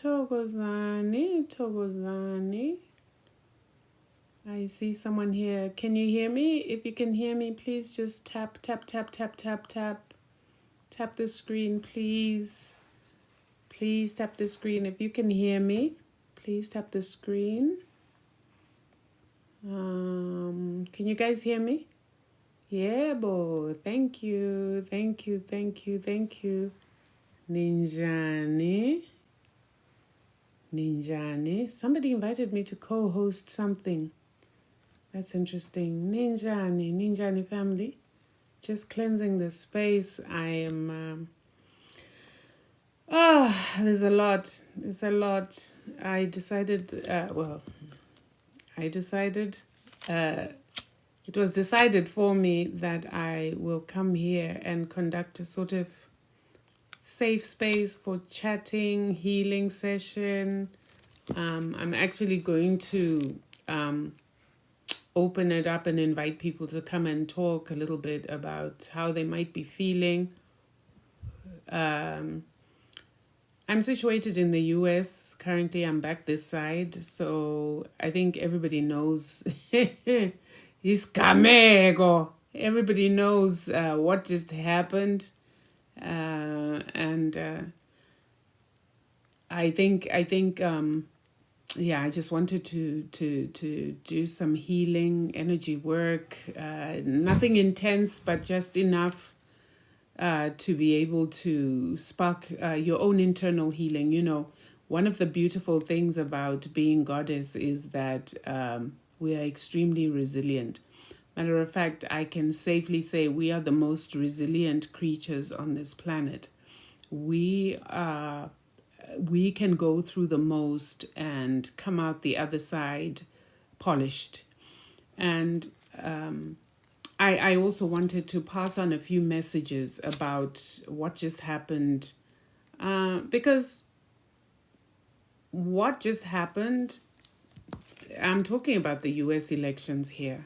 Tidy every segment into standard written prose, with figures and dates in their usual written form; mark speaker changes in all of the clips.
Speaker 1: Thokozani. I see someone here. Can you hear me? If you can hear me, please just tap, tap, tap, tap, tap, tap. Tap the screen, please. Please tap the screen. If you can hear me, please tap the screen. Can you guys hear me? Yeah, boy. Thank you. Thank you. Thank you. Thank you. Ninjani. Somebody invited me to co-host something. That's interesting. Ninjani family. Just cleansing the space. I am... there's a lot. I decided... it was decided for me that I will come here and conduct a sort of safe space for chatting, healing session. I'm actually going to open it up and invite people to come and talk a little bit about how they might be feeling. I'm situated in the US. Currently, I'm back this side. So I think everybody knows. Iskamego. Everybody knows what just happened. I think I just wanted to do some healing energy work, nothing intense, but just enough to be able to spark your own internal healing. You know, one of the beautiful things about being goddess is that we are extremely resilient. Matter of fact, I can safely say we are the most resilient creatures on this planet. We can go through the most and come out the other side polished. And I also wanted to pass on a few messages about what just happened, because what just happened, I'm talking about the US elections here.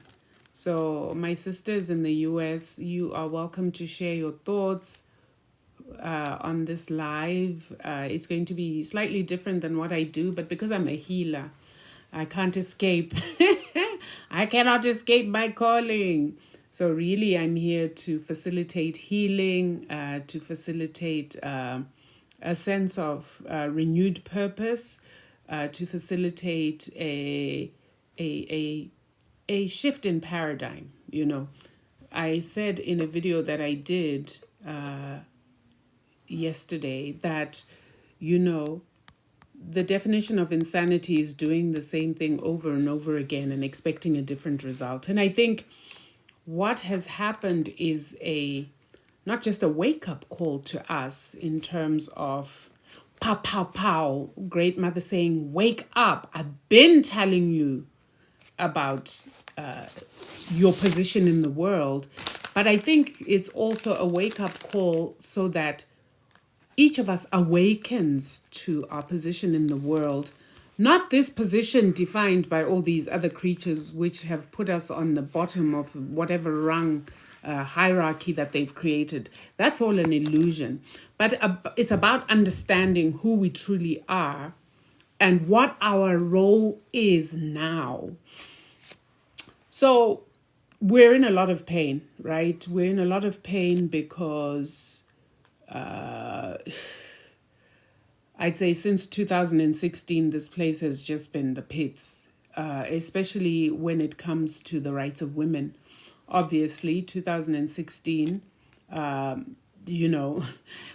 Speaker 1: So my sisters in the US, you are welcome to share your thoughts on this live. It's going to be slightly different than what I do, but because I'm a healer, I can't escape. I cannot escape my calling. So really, I'm here to facilitate healing, to facilitate a sense of renewed purpose, to facilitate a shift in paradigm. You know, I said in a video that I did yesterday that, you know, the definition of insanity is doing the same thing over and over again and expecting a different result. And I think what has happened is not just a wake-up call to us in terms of pow, pow, pow, great mother saying, wake up, I've been telling you about your position in the world. But I think it's also a wake-up call so that each of us awakens to our position in the world. Not this position defined by all these other creatures which have put us on the bottom of whatever rung hierarchy that they've created. That's all an illusion. But it's about understanding who we truly are and what our role is now. So we're in a lot of pain, right? We're in a lot of pain because I'd say since 2016, this place has just been the pits, especially when it comes to the rights of women. Obviously, 2016, you know,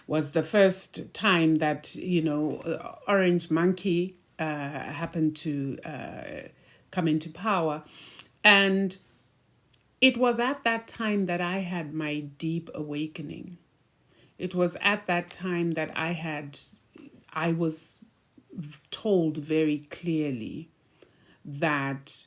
Speaker 1: was the first time that, you know, Orange Monkey happened to come into power. And it was at that time that I had my deep awakening. It was at that time that I was told very clearly that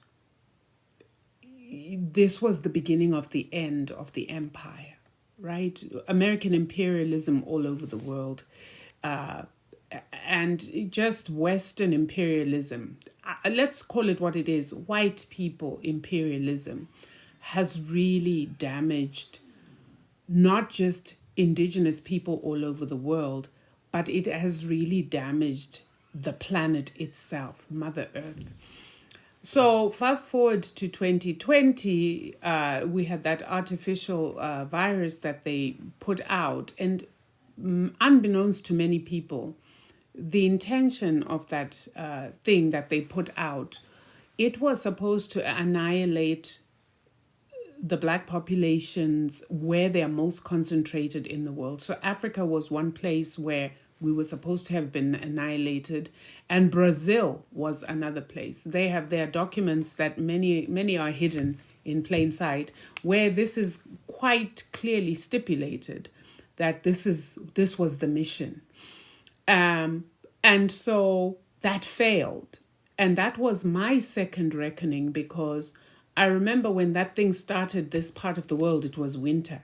Speaker 1: this was the beginning of the end of the empire, right? American imperialism all over the world, and just Western imperialism. Let's call it what it is. White people imperialism has really damaged not just indigenous people all over the world, but it has really damaged the planet itself, Mother Earth. So fast forward to 2020, we had that artificial virus that they put out. And unbeknownst to many people, the intention of that thing that they put out, it was supposed to annihilate the Black populations where they are most concentrated in the world. So Africa was one place where we were supposed to have been annihilated, and Brazil was another place. They have their documents that many are hidden in plain sight, where this is quite clearly stipulated that this was the mission. And so that failed. And that was my second reckoning, because I remember when that thing started, this part of the world, it was winter.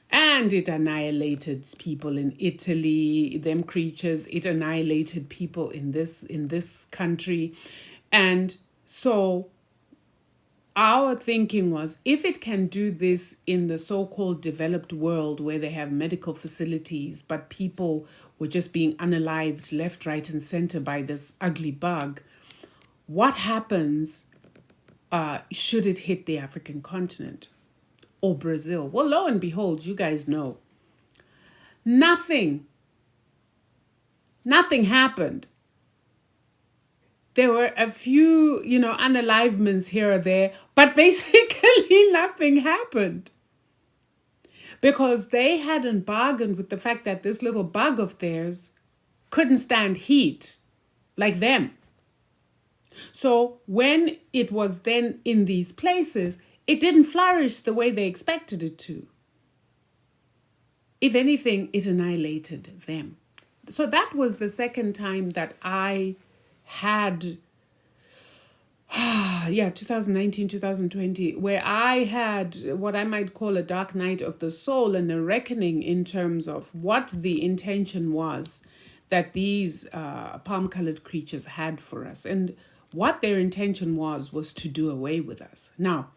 Speaker 1: And it annihilated people in Italy, them creatures. It annihilated people in this country. And so our thinking was, if it can do this in the so-called developed world where they have medical facilities, but people were just being unalived left, right, and center by this ugly bug, what happens should it hit the African continent or Brazil? Well, lo and behold, you guys know. Nothing happened. There were a few, unalivements here or there, but basically nothing happened. Because they hadn't bargained with the fact that this little bug of theirs couldn't stand heat like them. So when it was then in these places, it didn't flourish the way they expected it to. If anything, it annihilated them. So that was the second time that I had, 2019, 2020, where I had what I might call a dark night of the soul and a reckoning in terms of what the intention was that these palm-colored creatures had for us. And what their intention was to do away with us. Now,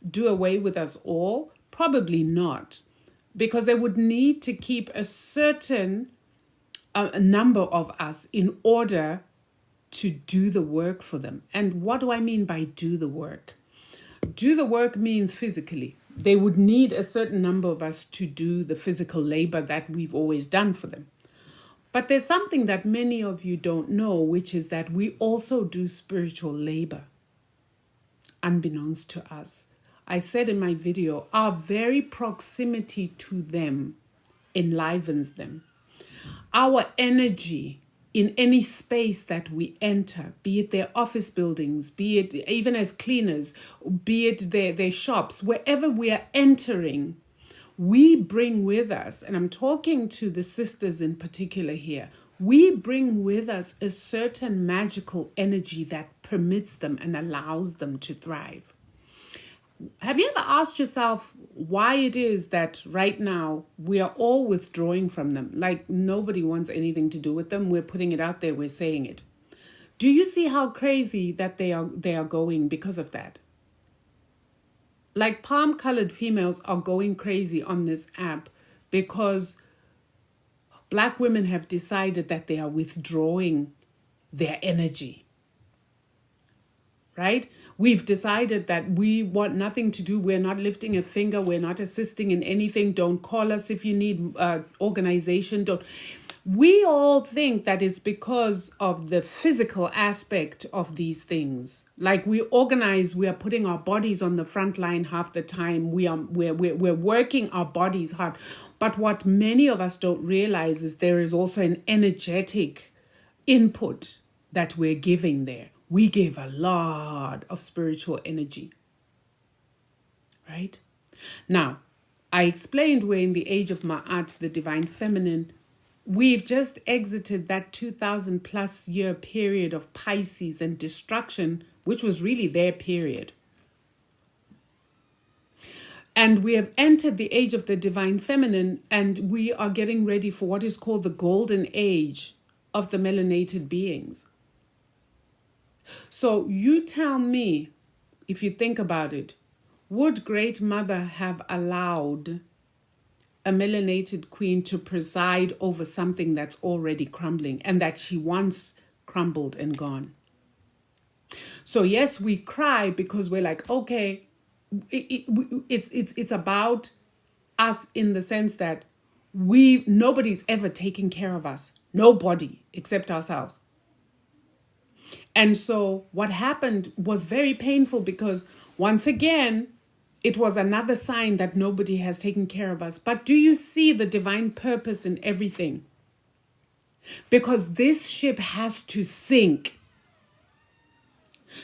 Speaker 1: do away with us all? Probably not, because they would need to keep a certain number of us in order to do the work for them. And what do I mean by do the work? Do the work means physically. They would need a certain number of us to do the physical labor that we've always done for them. But there's something that many of you don't know, which is that we also do spiritual labor, unbeknownst to us. I said in my video, our very proximity to them enlivens them. Our energy in any space that we enter, be it their office buildings, be it even as cleaners, be it their shops, wherever we are entering, we bring with us, and I'm talking to the sisters in particular here, we bring with us a certain magical energy that permits them and allows them to thrive. Have you ever asked yourself why it is that right now we are all withdrawing from them? Like nobody wants anything to do with them. We're putting it out there. We're saying it. Do you see how crazy that they are going because of that? Like palm-colored females are going crazy on this app because Black women have decided that they are withdrawing their energy. Right? We've decided that we want nothing to do. We're not lifting a finger. We're not assisting in anything. Don't call us if you need organization. Don't. We all think that it's because of the physical aspect of these things. Like we organize, we are putting our bodies on the front line half the time. We're working our bodies hard. But what many of us don't realize is there is also an energetic input that we're giving there. We give a lot of spiritual energy. Right? Now, I explained we're in the age of Ma'at, the divine feminine. We've just exited that 2,000 plus year period of Pisces and destruction, which was really their period. And we have entered the age of the divine feminine, and we are getting ready for what is called the golden age of the melanated beings. So you tell me, if you think about it, would Great Mother have allowed a melanated queen to preside over something that's already crumbling and that she wants crumbled and gone. So yes, we cry because we're like, okay, it's about us in the sense that nobody's ever taken care of us. Nobody except ourselves. And so what happened was very painful because once again, it was another sign that nobody has taken care of us. But do you see the divine purpose in everything? Because this ship has to sink.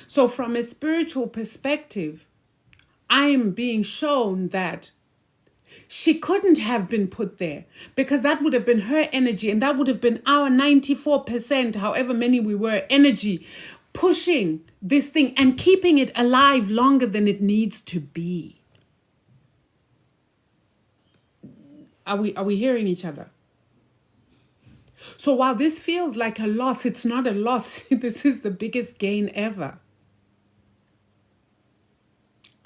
Speaker 1: So from a spiritual perspective, I am being shown that she couldn't have been put there because that would have been her energy and that would have been our 94%, however many we were, energy pushing this thing and keeping it alive longer than it needs to be. Are we hearing each other? So while this feels like a loss, it's not a loss. This is the biggest gain ever.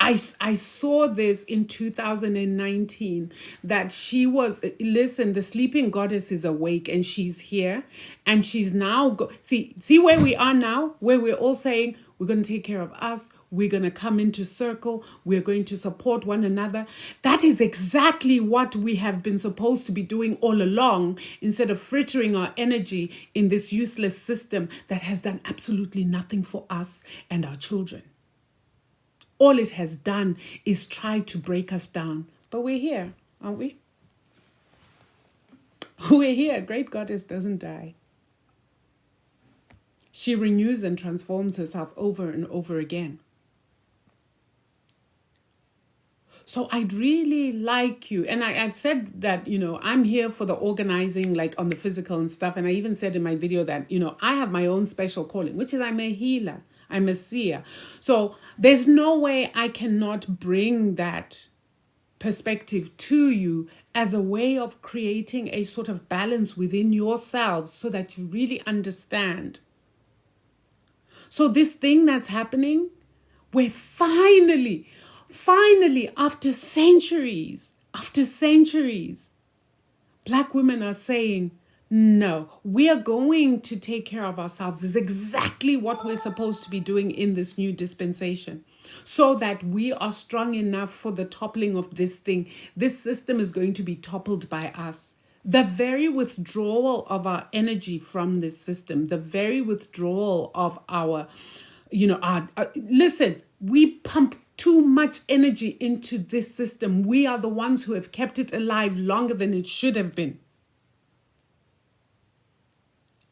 Speaker 1: I saw this in 2019 that she was, listen, the sleeping goddess is awake and she's here and she's now, see where we are now, where we're all saying, we're going to take care of us. We're going to come into circle. We're going to support one another. That is exactly what we have been supposed to be doing all along, instead of frittering our energy in this useless system that has done absolutely nothing for us and our children. All it has done is try to break us down. But we're here, aren't we? We're here. Great goddess doesn't die. She renews and transforms herself over and over again. So I'd really like you, and I've said that, I'm here for the organizing, like on the physical and stuff. And I even said in my video that, I have my own special calling, which is I'm a healer. I'm a seer. So there's no way I cannot bring that perspective to you as a way of creating a sort of balance within yourselves so that you really understand. So this thing that's happening, we're finally, after centuries, Black women are saying, no, we are going to take care of ourselves. Is exactly what we're supposed to be doing in this new dispensation, so that we are strong enough for the toppling of this thing. This system is going to be toppled by us. The very withdrawal of our energy from this system, the very withdrawal of our, listen, we pump too much energy into this system. We are the ones who have kept it alive longer than it should have been.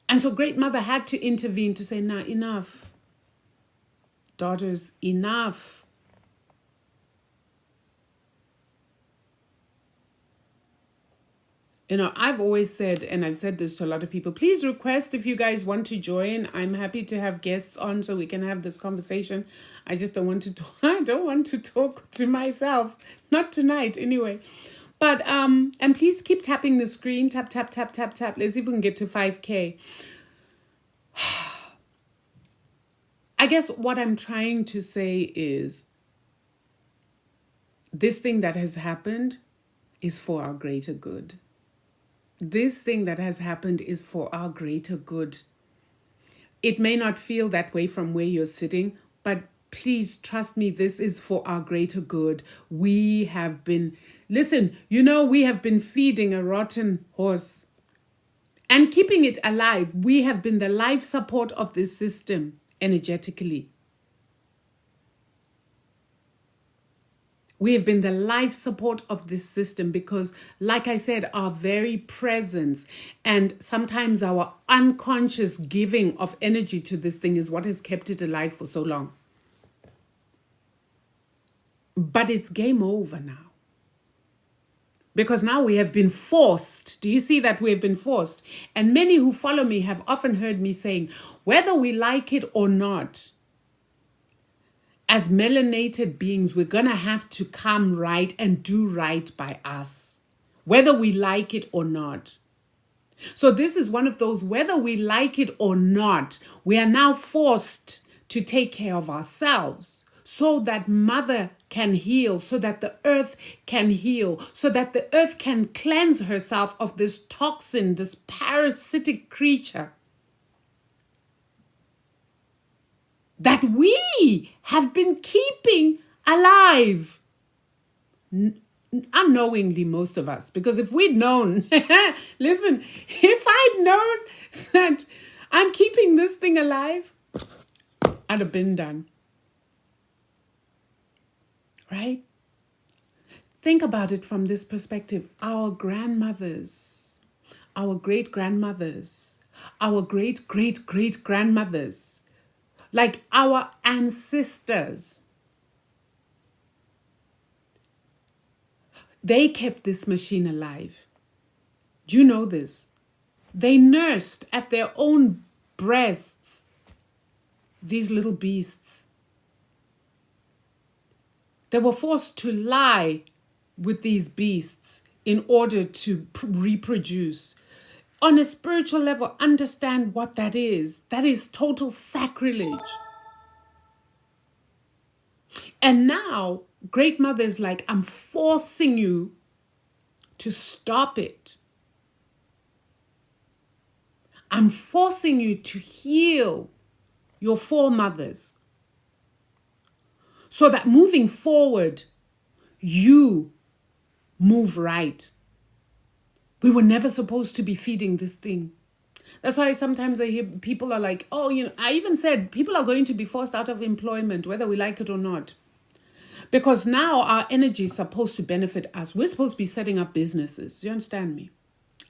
Speaker 1: And so Great Mother had to intervene to say, nah, enough. Daughters, enough. I've always said, and I've said this to a lot of people, please request if you guys want to join. I'm happy to have guests on so we can have this conversation. I just don't want to talk. I don't want to talk to myself. Not tonight, anyway. But, and please keep tapping the screen. Tap, tap, tap, tap, tap. Let's see if we can get to 5K. I guess what I'm trying to say is this thing that has happened is for our greater good. This thing that has happened is for our greater good. It may not feel that way from where you're sitting, but please trust me, this is for our greater good. We have been, we have been feeding a rotten horse and keeping it alive. We have been the life support of this system energetically. We have been the life support of this system because, like I said, our very presence and sometimes our unconscious giving of energy to this thing is what has kept it alive for so long. But it's game over now. Because now we have been forced. Do you see that we have been forced? And many who follow me have often heard me saying, whether we like it or not, as melanated beings, we're going to have to come right and do right by us, whether we like it or not. So this is one of those, whether we like it or not, we are now forced to take care of ourselves so that Mother can heal, so that the earth can heal, so that the earth can cleanse herself of this toxin, this parasitic creature. that we have been keeping alive. Unknowingly, most of us, because if we'd known, listen, if I'd known that I'm keeping this thing alive, I'd have been done. Right? Think about it from this perspective. Our grandmothers, our great-grandmothers, our great-great-great-grandmothers, like our ancestors, they kept this machine alive. Do you know this? They nursed at their own breasts these little beasts. They were forced to lie with these beasts in order to reproduce. On a spiritual level, understand what that is. That is total sacrilege. And now, Great Mother is like, I'm forcing you to stop it. I'm forcing you to heal your foremothers so that moving forward, you move right. We were never supposed to be feeding this thing. That's why sometimes I hear people are like, oh, I even said people are going to be forced out of employment, whether we like it or not. Because now our energy is supposed to benefit us. We're supposed to be setting up businesses. Do you understand me?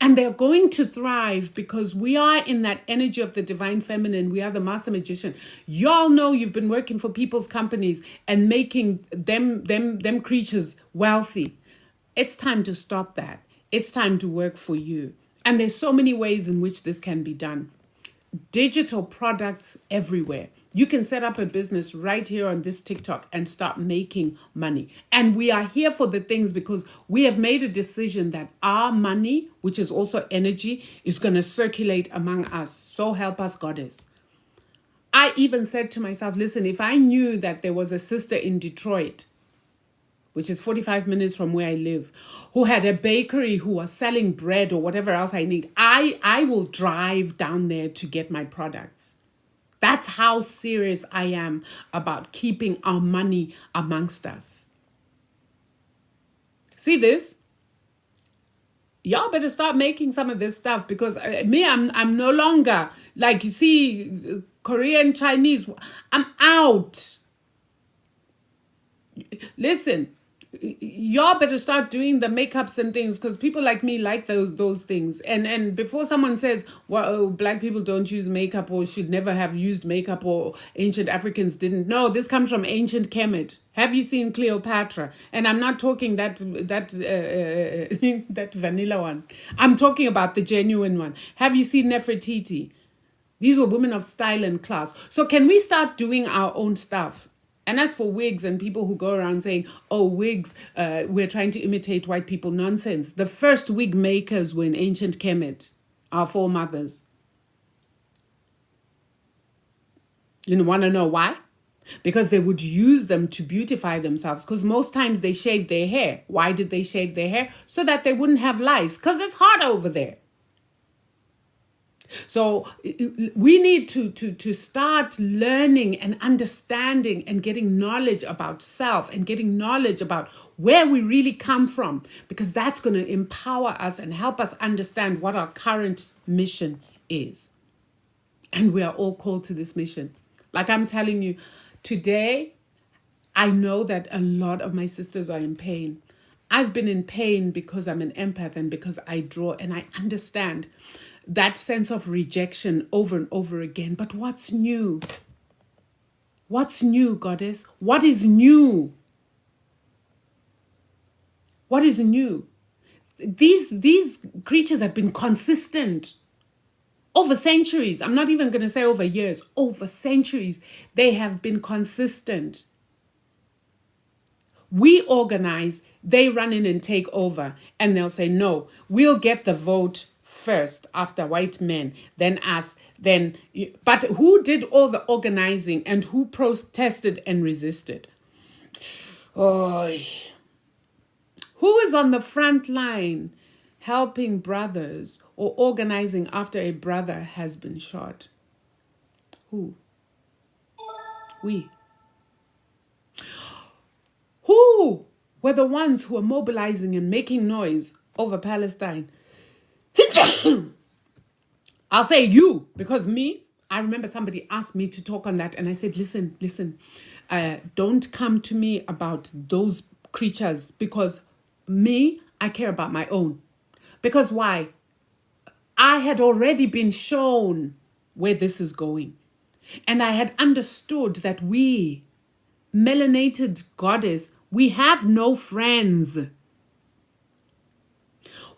Speaker 1: And they're going to thrive because we are in that energy of the divine feminine. We are the master magician. Y'all know you've been working for people's companies and making them creatures wealthy. It's time to stop that. It's time to work for you. And there's so many ways in which this can be done. Digital products everywhere. You can set up a business right here on this TikTok and start making money. And we are here for the things because we have made a decision that our money, which is also energy, is going to circulate among us. So help us, Goddess. I even said to myself, listen, if I knew that there was a sister in Detroit, which is 45 minutes from where I live, who had a bakery who was selling bread or whatever else I need, I will drive down there to get my products. That's how serious I am about keeping our money amongst us. See this? Y'all better start making some of this stuff because I'm no longer, like you see, Korean, Chinese, I'm out. Listen, y'all better start doing the makeups and things because people like me like those things. And before someone says, well, black people don't use makeup or should never have used makeup or ancient Africans didn't. No, this comes from ancient Kemet. Have you seen Cleopatra? And I'm not talking that vanilla one. I'm talking about the genuine one. Have you seen Nefertiti? These were women of style and class. So can we start doing our own stuff? And as for wigs and people who go around saying, oh, wigs, we're trying to imitate white people, nonsense. The first wig makers were in ancient Kemet, our foremothers. You want to know why? Because they would use them to beautify themselves. Because most times they shaved their hair. Why did they shave their hair? So that they wouldn't have lice. Because it's hot over there. So we need to start learning and understanding and getting knowledge about self and getting knowledge about where we really come from, because that's going to empower us and help us understand what our current mission is. And we are all called to this mission. Like I'm telling you, today, I know that a lot of my sisters are in pain. I've been in pain because I'm an empath and because I draw and I understand that sense of rejection over and over again. But what's new? What's new, Goddess? What is new? What is new? These creatures have been consistent over centuries. I'm not even going to say over years. Over centuries, they have been consistent. We organize, they run in and take over, and they'll say, no, we'll get the vote first after white men, then us, then... But who did all the organizing and who protested and resisted? Oh, who is on the front line helping brothers or organizing after a brother has been shot? Who? We. Who were the ones who were mobilizing and making noise over Palestine? I'll say you, because me, I remember somebody asked me to talk on that, and I said, listen, don't come to me about those creatures, because me, I care about my own. Because why? I had already been shown where this is going. And I had understood that we, melanated goddess, we have no friends.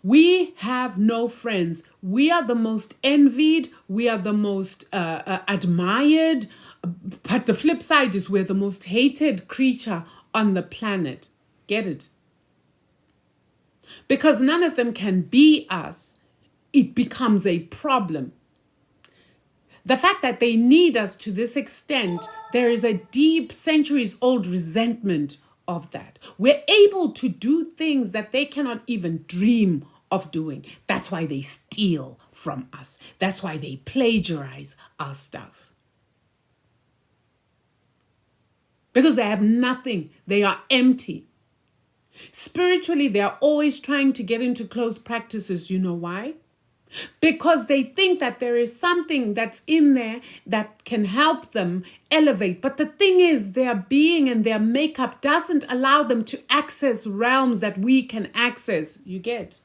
Speaker 1: We have no friends. We are the most envied. We are the most admired. But the flip side is we're the most hated creature on the planet. Get it? Because none of them can be us, it becomes a problem. The fact that they need us to this extent, there is a deep, centuries-old resentment of that. We're able to do things that they cannot even dream of doing. That's why they steal from us. That's why they plagiarize our stuff. Because they have nothing. They are empty. Spiritually, they are always trying to get into closed practices. You know why? Because they think that there is something that's in there that can help them elevate. But the thing is, their being and their makeup doesn't allow them to access realms that we can access. You get?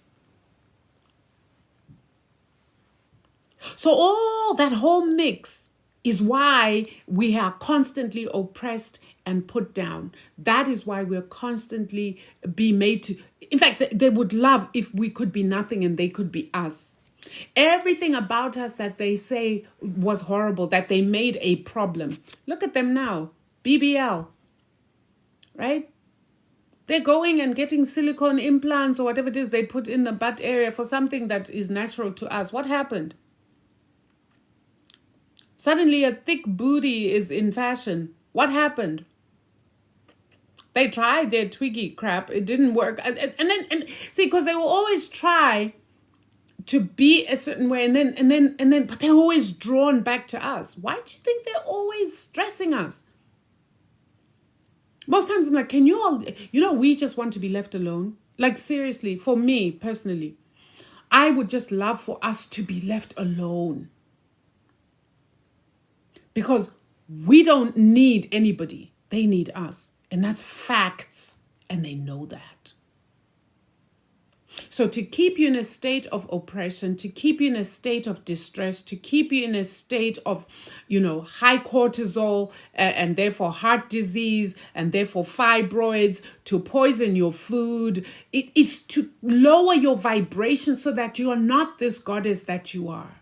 Speaker 1: So all that whole mix is why we are constantly oppressed and put down. That is why we're constantly be made to... In fact, they would love if we could be nothing and they could be us. Everything about us that they say was horrible, that they made a problem. Look at them now. BBL. Right? They're going and getting silicone implants or whatever it is they put in the butt area for something that is natural to us. What happened? Suddenly a thick booty is in fashion. What happened? They tried their Twiggy crap. It didn't work. And see, because they will always try to be a certain way, and then, but they're always drawn back to us. Why do you think they're always stressing us? Most times I'm like, can you all, we just want to be left alone. Like seriously, for me personally, I would just love for us to be left alone. Because we don't need anybody. They need us. And that's facts. And they know that. So to keep you in a state of oppression, to keep you in a state of distress, to keep you in a state of, high cortisol and therefore heart disease and therefore fibroids, to poison your food, it is to lower your vibration so that you are not this goddess that you are.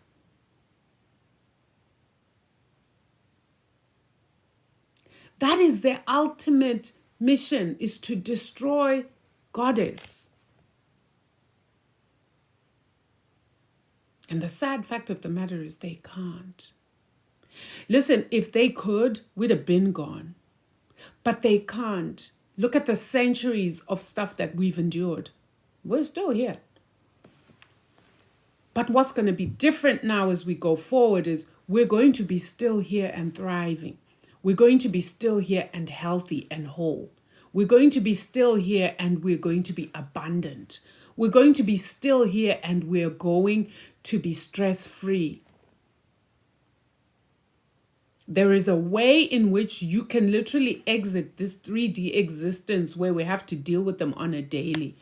Speaker 1: That is their ultimate mission, is to destroy goddess. And the sad fact of the matter is they can't. Listen, if they could, we'd have been gone. But they can't. Look at the centuries of stuff that we've endured. We're still here. But what's going to be different now as we go forward is we're going to be still here and thriving. We're going to be still here and healthy and whole. We're going to be still here and we're going to be abundant. We're going to be still here and we're going to be stress-free. There is a way in which you can literally exit this 3D existence where we have to deal with them on a daily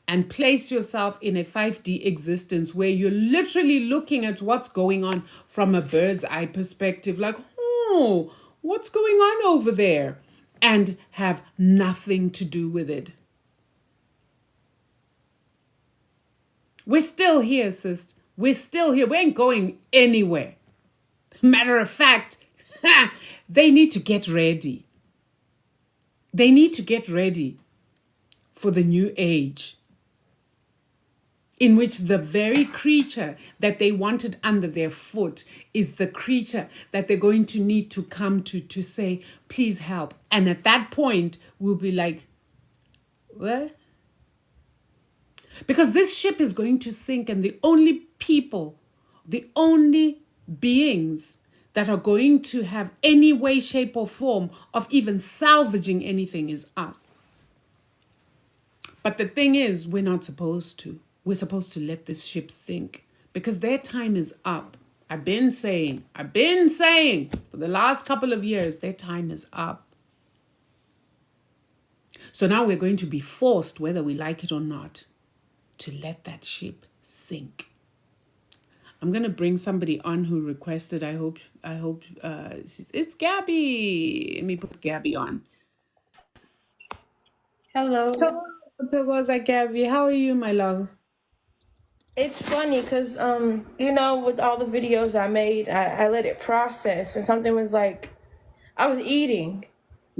Speaker 1: and place yourself in a 5D existence where you're literally looking at what's going on from a bird's eye perspective, like, oh, what's going on over there? And have nothing to do with it. We're still here, sis. We're still here. We ain't going anywhere. Matter of fact, they need to get ready. They need to get ready for the new age, in which the very creature that they wanted under their foot is the creature that they're going to need to come to say, please help. And at that point, we'll be like, what? Because this ship is going to sink, and the only people, the only beings that are going to have any way, shape, or form of even salvaging anything is us. But the thing is, we're not supposed to. We're supposed to let this ship sink because their time is up. I've been saying for the last couple of years, their time is up. So now we're going to be forced, whether we like it or not, to let that ship sink. I'm going to bring somebody on who requested. I hope it's Gabby. Let me put Gabby on.
Speaker 2: Hello.
Speaker 1: So was I, Gabby? How are you, my love?
Speaker 2: It's funny because, with all the videos I made, I let it process, and something was like, I was eating,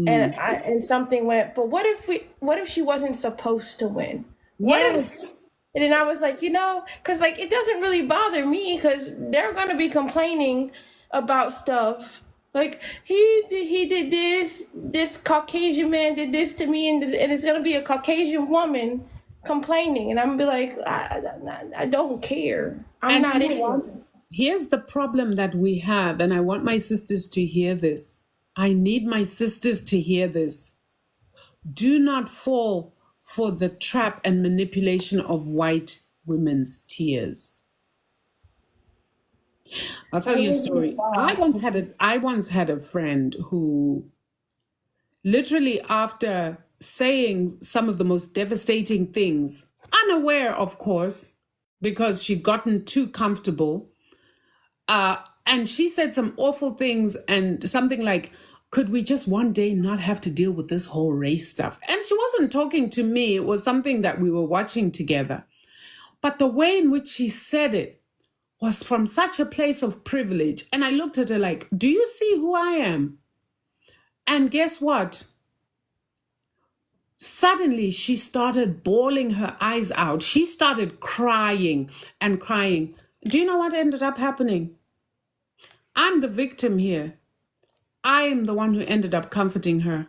Speaker 2: and something went. But what if she wasn't supposed to win? What if?
Speaker 1: Yes.
Speaker 2: And then I was like, because like it doesn't really bother me because they're gonna be complaining about stuff. Like he did this Caucasian man did this to me, and it's gonna be a Caucasian woman complaining, and I'm gonna be like, I don't care. I'm not in it.
Speaker 1: Here's the problem that we have, and I want my sisters to hear this. I need my sisters to hear this. Do not fall for the trap and manipulation of white women's tears. I'll tell you a story. I once had a friend who literally, after saying some of the most devastating things, unaware, of course, because she'd gotten too comfortable, and she said some awful things and something like, could we just one day not have to deal with this whole race stuff? And she wasn't talking to me. It was something that we were watching together. But the way in which she said it was from such a place of privilege. And I looked at her like, do you see who I am? And guess what? Suddenly she started bawling her eyes out. She started crying and crying. Do you know what ended up happening? I'm the victim here. I am the one who ended up comforting her.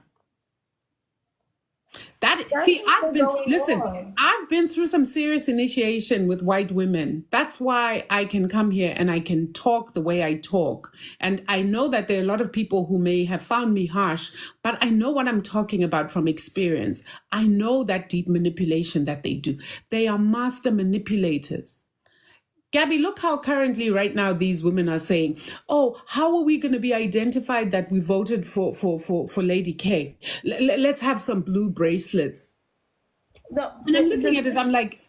Speaker 1: I've been through some serious initiation with white women. That's why I can come here and I can talk the way I talk. And I know that there are a lot of people who may have found me harsh, but I know what I'm talking about from experience. I know that deep manipulation that they do. They are master manipulators. Gabby, look how currently right now these women are saying, oh, how are we going to be identified that we voted for Lady K? Let's have some blue bracelets. And I'm looking at it, I'm like,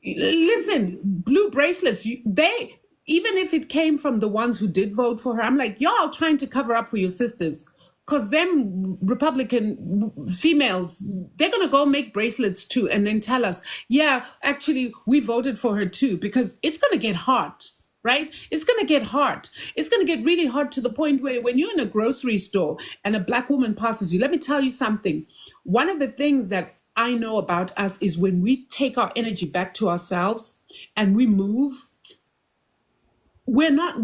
Speaker 1: listen, blue bracelets, even if it came from the ones who did vote for her, I'm like, y'all trying to cover up for your sisters. Because them Republican females, they're going to go make bracelets too and then tell us, yeah, actually, we voted for her too, because it's going to get hot, right? It's going to get hot. It's going to get really hot to the point where when you're in a grocery store and a black woman passes you, let me tell you something. One of the things that I know about us is when we take our energy back to ourselves and we move, we're not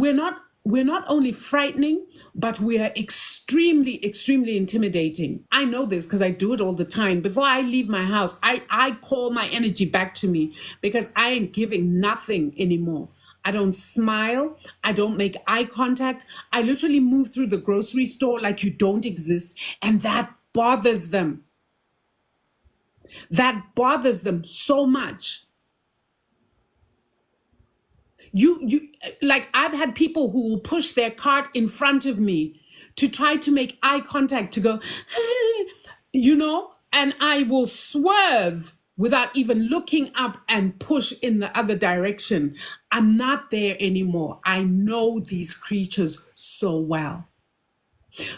Speaker 1: only frightening, but we are extremely intimidating. I know this because I do it all the time. Before I leave my house, I call my energy back to me because I ain't giving nothing anymore. I don't smile. I don't make eye contact. I literally move through the grocery store like you don't exist. And that bothers them. That bothers them so much. You like, I've had people who will push their cart in front of me to try to make eye contact, to go, and I will swerve without even looking up and push in the other direction. I'm not there anymore. I know these creatures so well.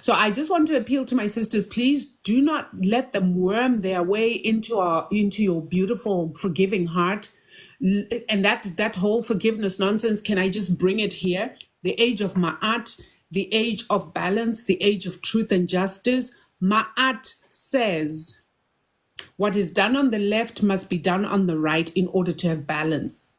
Speaker 1: So I just want to appeal to my sisters, please do not let them worm their way into your beautiful, forgiving heart. And that whole forgiveness nonsense, can I just bring it here? The age of Ma'at, the age of balance, the age of truth and justice. Ma'at says, what is done on the left must be done on the right in order to have balance.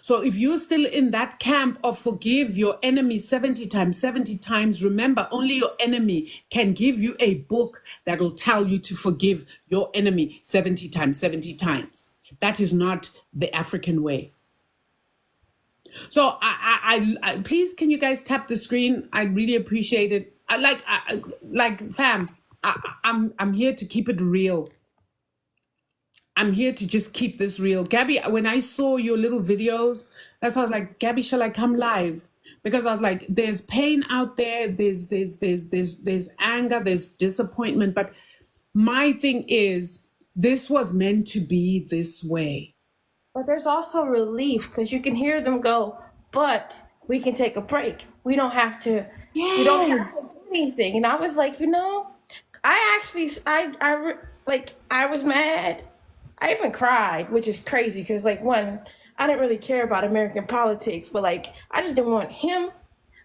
Speaker 1: So if you're still in that camp of forgive your enemy 70 times, remember, only your enemy can give you a book that'll tell you to forgive your enemy 70 times. That is not the African way. So I please, can you guys tap the screen? I really appreciate it. Like fam, I'm here to keep it real. I'm here to just keep this real. Gabby, when I saw your little videos, that's why I was like, Gabby, shall I come live? Because I was like, there's pain out there, there's anger, there's disappointment. But my thing is, this was meant to be this way.
Speaker 2: But there's also relief because you can hear them go, but we can take a break. We don't have to. We don't have to
Speaker 1: Yes.
Speaker 2: do anything. And I was like, I was mad. I even cried, which is crazy because, like, one, I didn't really care about American politics, but like, I just didn't want him.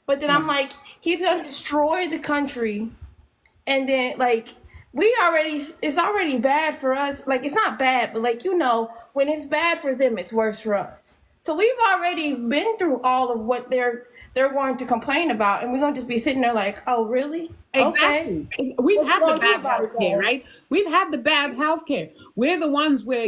Speaker 2: But then I'm like, he's gonna destroy the country, and then like it's already bad for us. Like, it's not bad, but like, when it's bad for them, it's worse for us. So we've already been through all of what they're going to complain about, and we're going to just be sitting there like, oh, really?
Speaker 1: Exactly.
Speaker 2: Okay.
Speaker 1: We've
Speaker 2: What's
Speaker 1: had the
Speaker 2: going to do
Speaker 1: bad
Speaker 2: about it,
Speaker 1: healthcare,
Speaker 2: guys?
Speaker 1: right? We've had the bad healthcare. We're the ones where,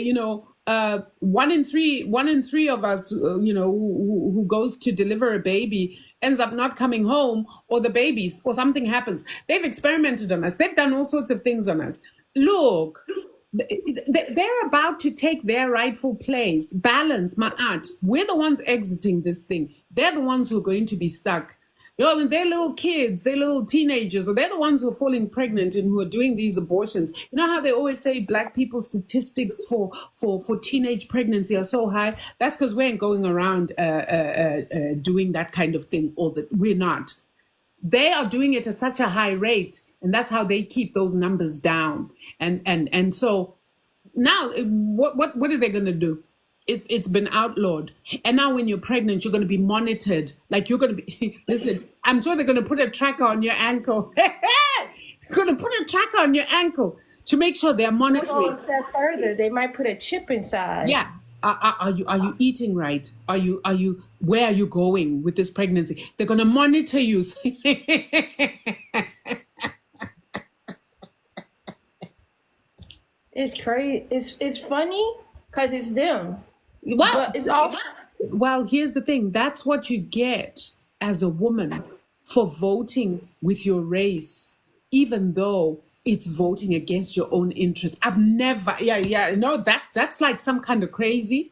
Speaker 1: one in three of us, who goes to deliver a baby ends up not coming home, or the babies, or something happens. They've experimented on us. They've done all sorts of things on us. Look, they're about to take their rightful place. Balance, my aunt. We're the ones exiting this thing. They're the ones who are going to be stuck. They're little kids, they're little teenagers, or they're the ones who are falling pregnant and who are doing these abortions. You know how they always say Black people's statistics for teenage pregnancy are so high? That's because we ain't going around doing that kind of thing. We're not. They are doing it at such a high rate, and that's how they keep those numbers down. And so now, what are they going to do? It's been outlawed, and now when you're pregnant, you're going to be monitored. Like, you're going to be. Listen, I'm sure they're going to put a tracker on your ankle. They're going to put a tracker on your ankle to make sure they're
Speaker 2: Go
Speaker 1: monitoring.
Speaker 2: a step further. They might put a chip inside.
Speaker 1: Yeah. Are you eating right? Are you where are you going with this pregnancy? They're going to monitor you.
Speaker 2: It's crazy. It's funny because it's them,
Speaker 1: Well,
Speaker 2: but it's all.
Speaker 1: well, here's the thing. That's what you get as a woman for voting with your race, even though it's voting against your own interest. I've never, yeah, no, that's like some kind of crazy.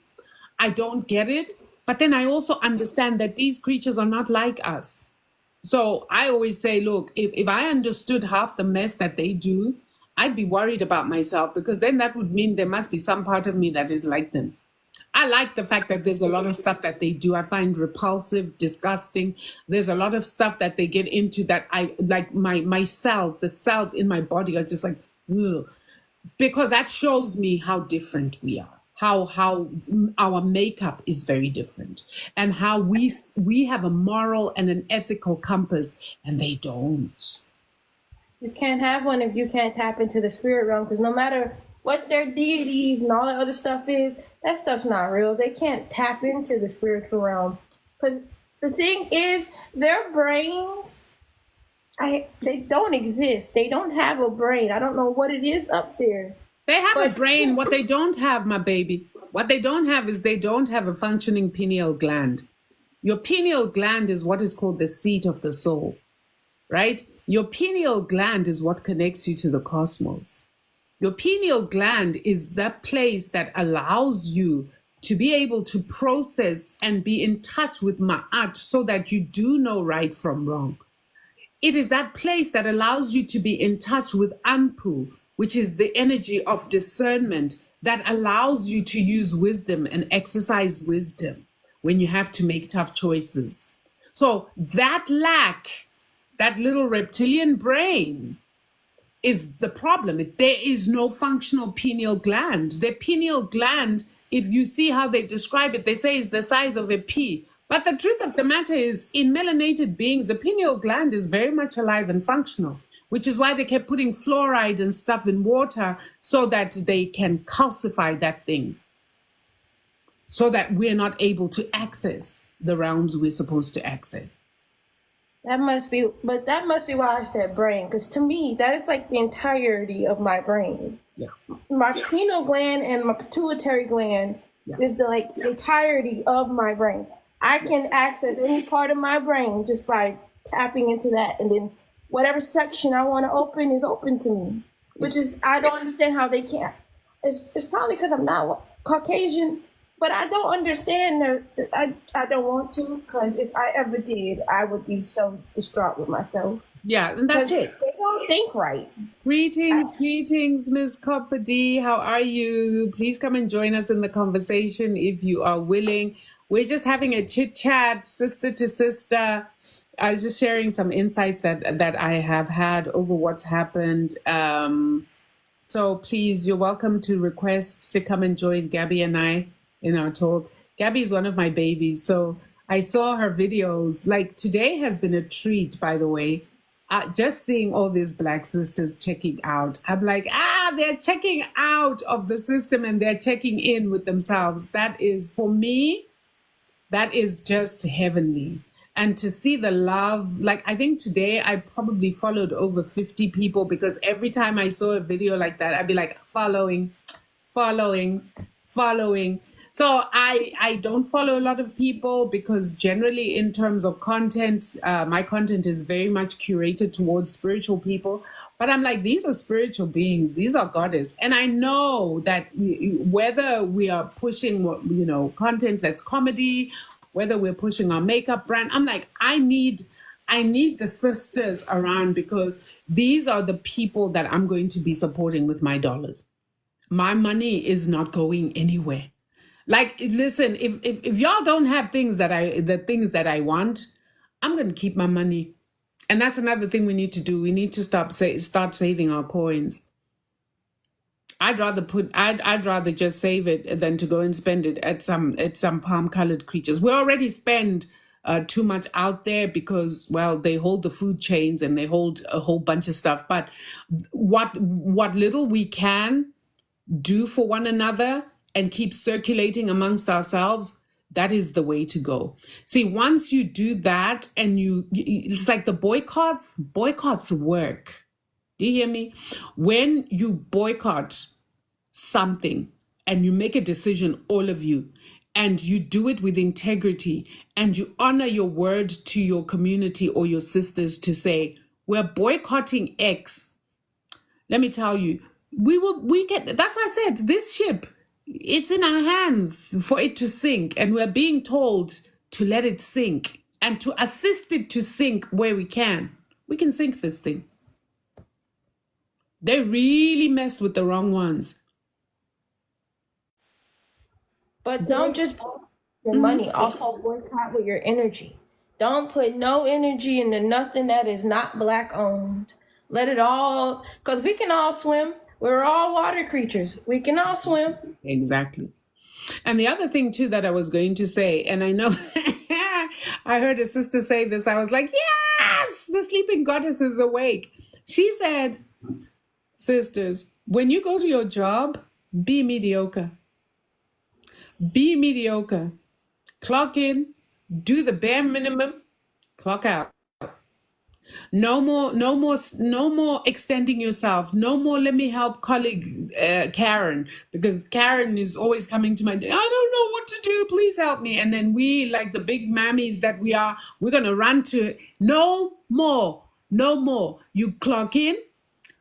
Speaker 1: I don't get it. But then I also understand that these creatures are not like us. So I always say, look, if I understood half the mess that they do, I'd be worried about myself, because then that would mean there must be some part of me that is like them. I like the fact that there's a lot of stuff that they do I find repulsive, disgusting. There's a lot of stuff that they get into that I like. My cells, the cells in my body are just like, ugh, because that shows me how different we are. How our makeup is very different, and how we have a moral and an ethical compass, and they don't.
Speaker 2: You can't have one if you can't tap into the spirit realm, because no matter what their deities and all that other stuff is, that stuff's not real. They can't tap into the spiritual realm. Because the thing is, their brains, they don't exist. They don't have a brain. I don't know what it is up there.
Speaker 1: They have a
Speaker 2: But
Speaker 1: brain. What they don't have, my baby, what they don't have is they don't have a functioning pineal gland. Your pineal gland is what is called the seat of the soul, right? Your pineal gland is what connects you to the cosmos. Your pineal gland is that place that allows you to be able to process and be in touch with Ma'at, so that you do know right from wrong. It is that place that allows you to be in touch with Anpu, which is the energy of discernment that allows you to use wisdom and exercise wisdom when you have to make tough choices. So that lack, that little reptilian brain, is the problem. There is no functional pineal gland. The pineal gland, if you see how they describe it, they say is the size of a pea. But the truth of the matter is, in melanated beings, the pineal gland is very much alive and functional, which is why they kept putting fluoride and stuff in water so that they can calcify that thing, so that we're not able to access the realms we're supposed to access.
Speaker 2: that must be why I said brain, because to me, that is like the entirety of my brain.
Speaker 1: Yeah.
Speaker 2: My pineal gland and my pituitary gland
Speaker 1: Yeah.
Speaker 2: is the entirety of my brain. I can access any part of my brain just by tapping into that, and then whatever section I want to open is open to me. Which is, I don't understand how they can't. It's probably because I'm not Caucasian, but I don't understand. I don't want to, because if I ever did, I would be so distraught with myself.
Speaker 1: Yeah, and that's it.
Speaker 2: They don't think right.
Speaker 1: Greetings, Miss Copper D. How are you? Please come and join us in the conversation if you are willing. We're just having a chit chat, sister to sister. I was just sharing some insights that I have had over what's happened. So please, you're welcome to request to come and join Gabby and I in our talk. Gabby is one of my babies, so I saw her videos. Like, today has been a treat, by the way. Just seeing all these Black sisters checking out. I'm like, they're checking out of the system and they're checking in with themselves. That is, for me, that is just heavenly. And to see the love, like, I think today I probably followed over 50 people, because every time I saw a video like that, I'd be like, following. So I don't follow a lot of people, because generally in terms of content, my content is very much curated towards spiritual people. But I'm like, these are spiritual beings. These are goddess. And I know that whether we are pushing, content that's comedy, whether we're pushing our makeup brand, I'm like, I need the sisters around, because these are the people that I'm going to be supporting with my dollars. My money is not going anywhere. Like, listen, if y'all don't have the things that I want, I'm going to keep my money. And that's another thing we need to do. We need to start saving our coins. I'd rather just save it than to go and spend it at some palm-colored creatures. We already spend too much out there, because, well, they hold the food chains and they hold a whole bunch of stuff. But what little we can do for one another and keep circulating amongst ourselves, that is the way to go. See, once you do that, and it's like the boycotts work. Do you hear me? When you boycott something and you make a decision, all of you, and you do it with integrity, and you honor your word to your community or your sisters to say, we're boycotting X. Let me tell you, that's why I said, this ship, it's in our hands for it to sink, and we're being told to let it sink and to assist it to sink where we can. We can sink this thing. They really messed with the wrong ones.
Speaker 2: But don't just boycott your money. Also boycott with your energy. Don't put no energy into nothing that is not Black owned. Let it all, because we can all swim. We're all water creatures. We can all swim.
Speaker 1: Exactly. And the other thing too that I was going to say, and I know I heard a sister say this, I was like, yes, the sleeping goddess is awake. She said, sisters, when you go to your job, be mediocre. Be mediocre. Clock in, do the bare minimum, clock out. No more extending yourself. No more, let me help colleague Karen, because Karen is always coming to my, I don't know what to do, please help me. And then we, like the big mammies that we are, we're going to run to it. No more. You clock in,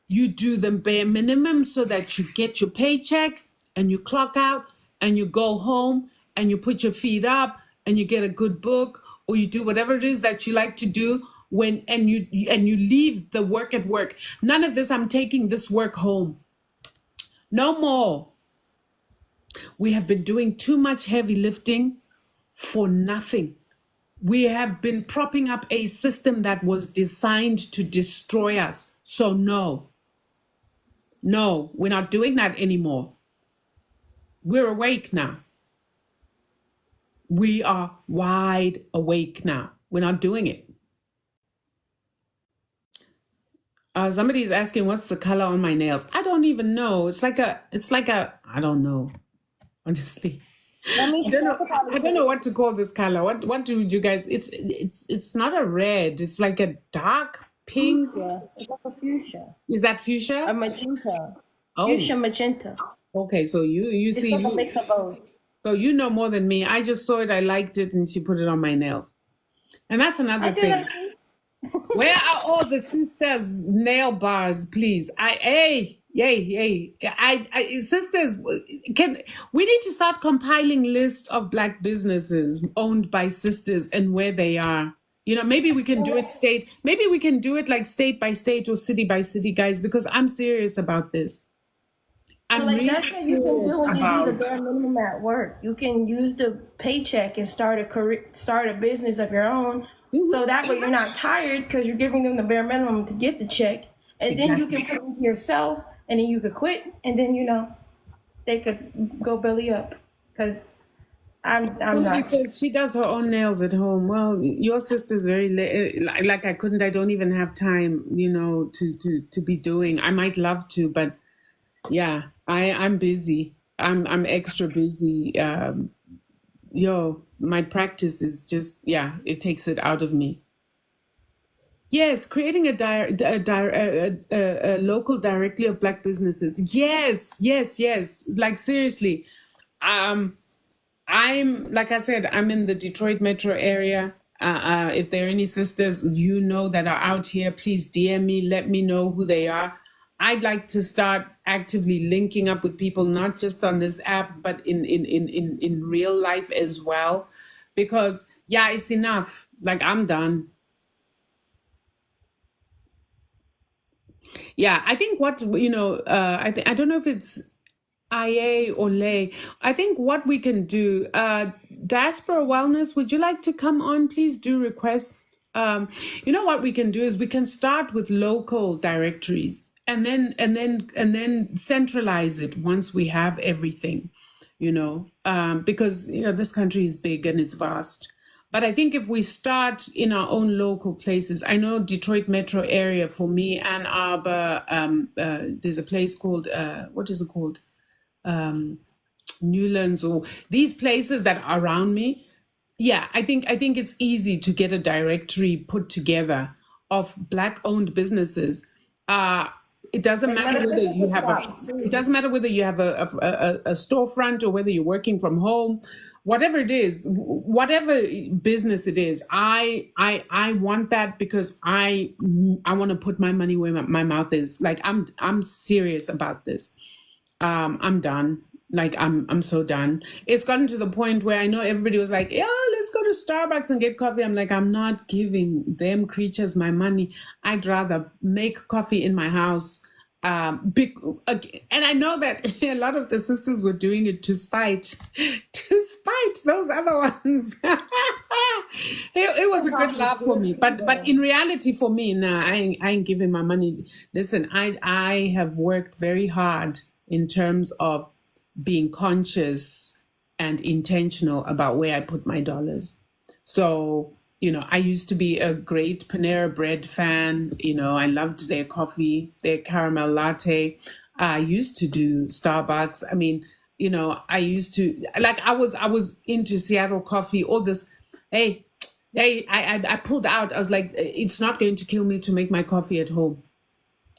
Speaker 1: you do the bare minimum so that you get your paycheck, and you clock out, and you go home, and you put your feet up, and you get a good book, or you do whatever it is that you like to do, and you leave the work at work. None of this, I'm taking this work home. No more. We have been doing too much heavy lifting for nothing. We have been propping up a system that was designed to destroy us. So no, we're not doing that anymore. We're awake now. We are wide awake now. We're not doing it. Somebody's asking, what's the color on my nails? I don't even know. It's like a, I don't know, honestly. I don't know what to call this color. What do you guys, it's not a red. It's like a dark pink.
Speaker 2: Fuchsia. It's like a fuchsia.
Speaker 1: Is that fuchsia?
Speaker 2: A magenta.
Speaker 1: Oh.
Speaker 2: Fuchsia magenta.
Speaker 1: Okay, so you
Speaker 2: It's
Speaker 1: see.
Speaker 2: like a mix of both.
Speaker 1: So you know more than me. I just saw it, I liked it, and she put it on my nails. And that's
Speaker 2: I
Speaker 1: another
Speaker 2: did
Speaker 1: thing.
Speaker 2: okay.
Speaker 1: Where are all the sisters' nail bars, please? Hey, yay, yay. Sisters, can we need to start compiling lists of Black businesses owned by sisters and where they are. You know, maybe we can do it maybe we can do it like state by state or city by city, guys, because I'm serious about this.
Speaker 2: But
Speaker 1: I'm
Speaker 2: like
Speaker 1: really
Speaker 2: that's what you can
Speaker 1: serious
Speaker 2: do when you do the
Speaker 1: about.
Speaker 2: bare minimum at work. You can use the paycheck and start a business of your own. So that way you're not tired because you're giving them the bare minimum to get the check, and then you
Speaker 1: Exactly.
Speaker 2: can put it into yourself, and then you could quit, and then they could go belly up. Because I'm
Speaker 1: Somebody
Speaker 2: not.
Speaker 1: says she does her own nails at home. Well, your sister's very like I don't even have time, you know, to be doing. I might love to, but yeah, I'm busy. I'm extra busy. My practice is just, yeah, it takes it out of me. Yes, creating a local directory of Black businesses. Yes, yes, yes. Like seriously, um, I'm like I said, I'm in the Detroit metro area. If there are any sisters you know that are out here, please DM me. Let me know who they are. I'd like to start actively linking up with people, not just on this app, but in real life as well. Because yeah, it's enough. Like I'm done. Yeah, I think what I don't know if it's IA or lay. I think what we can do, Diaspora Wellness, would you like to come on? Please do request. You know what we can do is we can start with local directories and then centralize it once we have everything, because this country is big and it's vast. But I think if we start in our own local places, I know Detroit metro area for me, Ann Arbor, there's a place called, what is it called? Newlands or these places that are around me. Yeah, I think it's easy to get a directory put together of Black owned businesses. Uh, it doesn't
Speaker 2: Like
Speaker 1: matter whether you
Speaker 2: metaphysical
Speaker 1: have
Speaker 2: shops
Speaker 1: it
Speaker 2: too.
Speaker 1: doesn't matter whether you have a storefront or whether you're working from home, whatever it is, whatever business it is. I want that because I want to put my money where my mouth is. Like I'm serious about this. I'm done. Like I'm so done. It's gotten to the point where I know everybody was like, yeah, let's go to Starbucks and get coffee. I'm like, I'm not giving them creatures my money. I'd rather make coffee in my house. And I know that a lot of the sisters were doing it to spite, to spite those other ones. It was a good laugh for me, but in reality, for me, nah, I ain't giving my money. Listen, I have worked very hard in terms of being conscious and intentional about where I put my dollars. So, I used to be a great Panera Bread fan. I loved their coffee, their caramel latte. I used to do Starbucks. I mean, I used to like I was into Seattle coffee, all this. Hey, I pulled out. I was like, it's not going to kill me to make my coffee at home.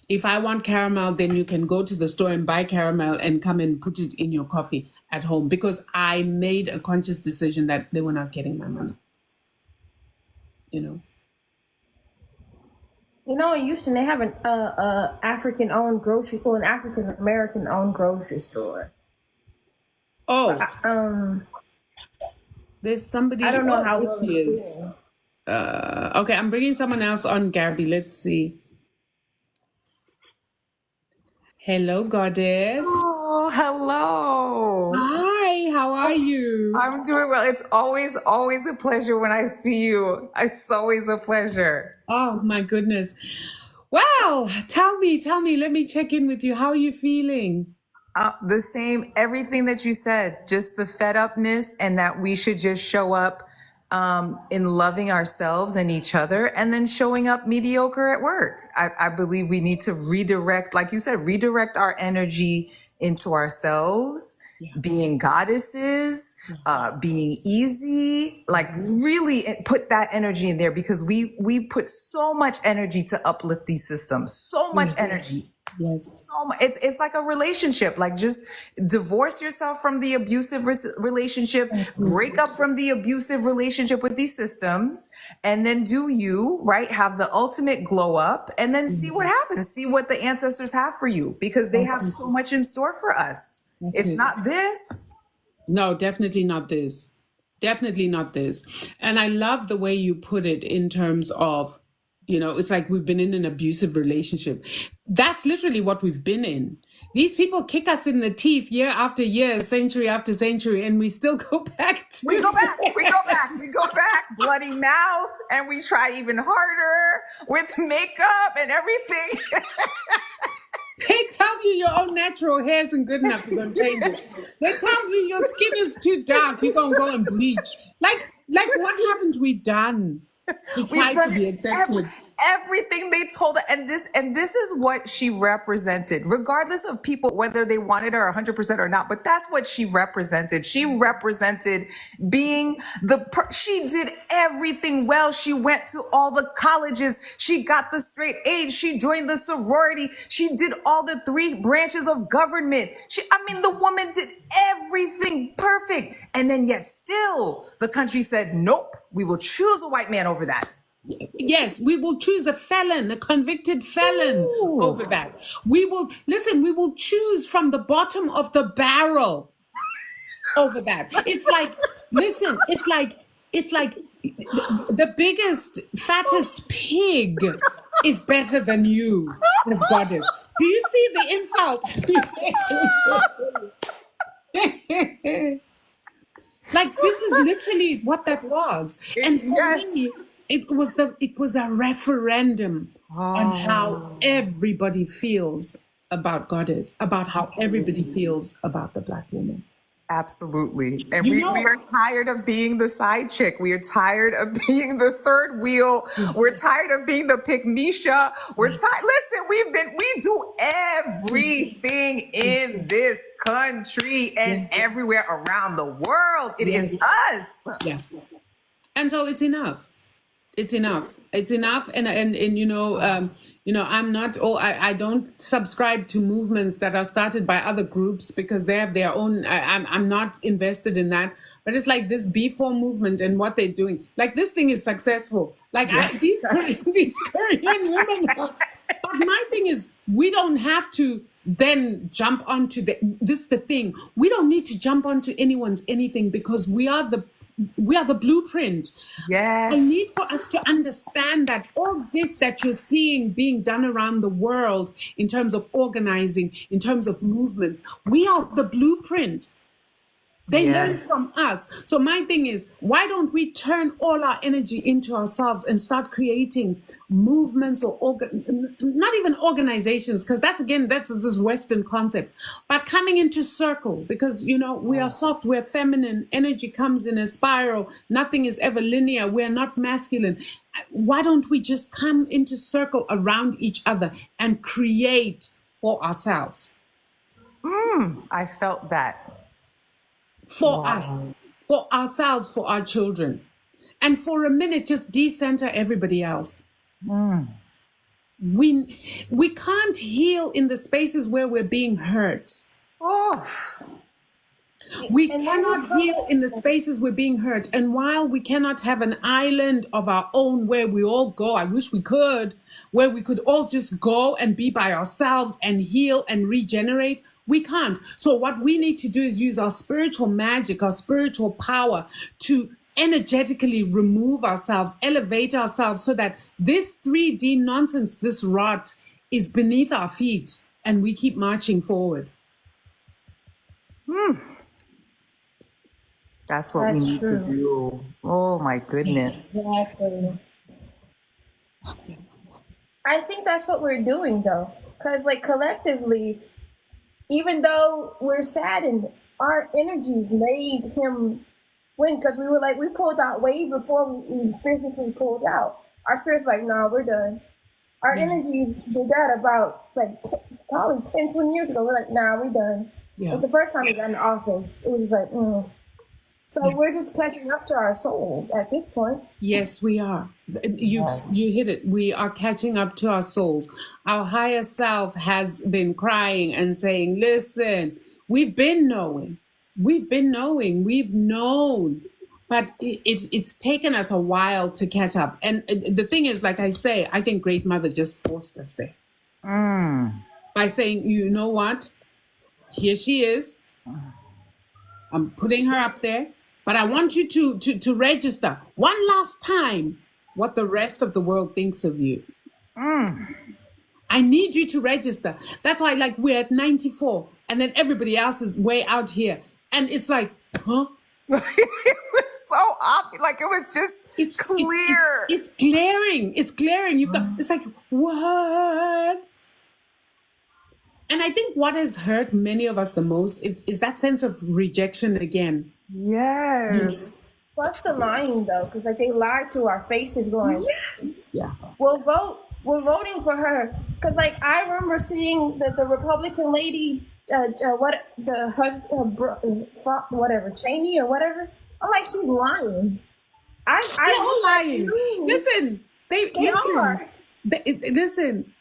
Speaker 1: If I want caramel, then you can go to the store and buy caramel and come and put it in your coffee at home because I made a conscious decision that they were not getting my money, you know.
Speaker 2: In Houston, they have an African owned grocery or an African American owned grocery store. But
Speaker 1: Oh, there's
Speaker 2: I
Speaker 1: somebody.
Speaker 2: don't know
Speaker 1: Oh,
Speaker 2: how
Speaker 1: there
Speaker 2: well
Speaker 1: she
Speaker 2: it's
Speaker 1: is.
Speaker 2: doing.
Speaker 1: Okay, I'm bringing someone else on, Gabby. Let's see. Hello, goddess.
Speaker 3: Oh, hello.
Speaker 1: Hi, how are you?
Speaker 3: I'm doing well. It's always a pleasure when I see you. It's always a pleasure.
Speaker 1: Oh, my goodness. Well, tell me, let me check in with you. How are you feeling?
Speaker 3: The same, everything that you said, just the fed upness and that we should just show up in loving ourselves and each other and then showing up mediocre at work. I believe we need to redirect, like you said, redirect our energy into ourselves,
Speaker 1: Yeah.
Speaker 3: being goddesses, being easy, like really put that energy in there because we put so much energy to uplift these systems, so much energy
Speaker 1: Yes.
Speaker 3: It's like a relationship. Like, just divorce yourself from the abusive relationship,
Speaker 1: That's
Speaker 3: break
Speaker 1: it.
Speaker 3: up from the abusive relationship with these systems, and then do you, right? Have the ultimate glow up, and then see what happens. See what the ancestors have for you, because they have
Speaker 1: That's
Speaker 3: so much in store for us.
Speaker 1: That's
Speaker 3: It's
Speaker 1: it.
Speaker 3: not this.
Speaker 1: No, definitely not this. Definitely not this. And I love the way you put it in terms of, it's like we've been in an abusive relationship. That's literally what we've been in. These people kick us in the teeth year after year, century after century, and we still go back to
Speaker 3: We go back, we go back, bloody mouth, and we try even harder with makeup and everything.
Speaker 1: They tell you your own natural hair isn't good enough, you're gonna change it. They tell you your skin is too dark, you're gonna go and bleach. Like what haven't we done to
Speaker 3: We've
Speaker 1: try to
Speaker 3: done
Speaker 1: be accepted?
Speaker 3: everything they told us, and this is what she represented, regardless of people whether they wanted her 100% or not. But that's what she represented. She represented being she did everything well. She went to all the colleges. She got the straight A's. She joined the sorority. She did all the 3 branches of government. The woman did everything perfect, and then yet still the country said, nope, we will choose a white man over that.
Speaker 1: Yes, we will choose a felon, a convicted felon over that. We will choose from the bottom of the barrel over that. It's like, listen, it's like the biggest, fattest pig is better than you, of goddess. Do you see the insult? Like, this is literally what that was. And for me, it was a referendum on how everybody feels about goddess, about how everybody feels about the Black woman.
Speaker 3: Absolutely. And we are tired of being the side chick. We are tired of being the third wheel. We're tired of being the pygmisha. We're tired. Listen, we do everything in this country and everywhere around the world. It is us.
Speaker 1: Yeah. And so it's enough. It's enough. It's enough. And I'm not I don't subscribe to movements that are started by other groups because they have their own. I'm not invested in that. But it's like this B4 movement and what they're doing. Like, this thing is successful. Like, these Korean women. But my thing is, we don't have to then jump onto this is the thing. We don't need to jump onto anyone's anything because we are the blueprint.
Speaker 3: Yes.
Speaker 1: I need for us to understand that all this that you're seeing being done around the world in terms of organizing, in terms of movements, we are the blueprint. They learn from us. So my thing is, why don't we turn all our energy into ourselves and start creating movements or not even organizations, because that's this Western concept, but coming into circle, because we are soft, we're feminine, energy comes in a spiral, nothing is ever linear, we're not masculine. Why don't we just come into circle around each other and create for ourselves?
Speaker 3: I felt that.
Speaker 1: For us, for ourselves, for our children. And for a minute, just decenter everybody else. We can't heal in the spaces where we're being hurt. We cannot heal in the spaces we're being hurt. And while we cannot have an island of our own where we all go, I wish we could, where we could all just go and be by ourselves and heal and regenerate, we can't. So what we need to do is use our spiritual magic, our spiritual power to energetically remove ourselves, elevate ourselves so that this 3D nonsense, this rot is beneath our feet and we keep marching forward.
Speaker 3: That's what we need to do. Oh my goodness.
Speaker 2: Exactly. I think that's what we're doing though. Because collectively, even though we're saddened, our energies made him win because we pulled out way before we physically pulled out. Our spirit's like, no, we're done. Our energies did that about probably 10, 20 years ago. We're like, nah, we're done. Yeah. The first time we got in the office, it was just like, So So we're just catching up to our souls at this point.
Speaker 1: Yes, we are. You hit it. We are catching up to our souls. Our higher self has been crying and saying, listen, we've been knowing. We've known. But it's taken us a while to catch up. And the thing is, like I say, I think Great Mother just forced us there. By saying, you know what? Here she is. I'm putting her up there. But I want you to register one last time what the rest of the world thinks of you. I need you to register. That's why, like, we're at 94, and then everybody else is way out here. And it's like, huh?
Speaker 3: It was so obvious. Like, it was just clear.
Speaker 1: It's glaring. It's glaring. It's like, what? And I think what has hurt many of us the most is that sense of rejection again.
Speaker 3: Yes.
Speaker 2: Plus the lying, though, because like they lied to our faces, going,
Speaker 3: Yes.
Speaker 1: Yeah.
Speaker 2: we'll vote. We're voting for her. Because like I remember seeing the Republican lady, whatever, Cheney or whatever. I'm like, she's lying.
Speaker 1: They're all lying. Listen,
Speaker 2: They are.
Speaker 1: Listen,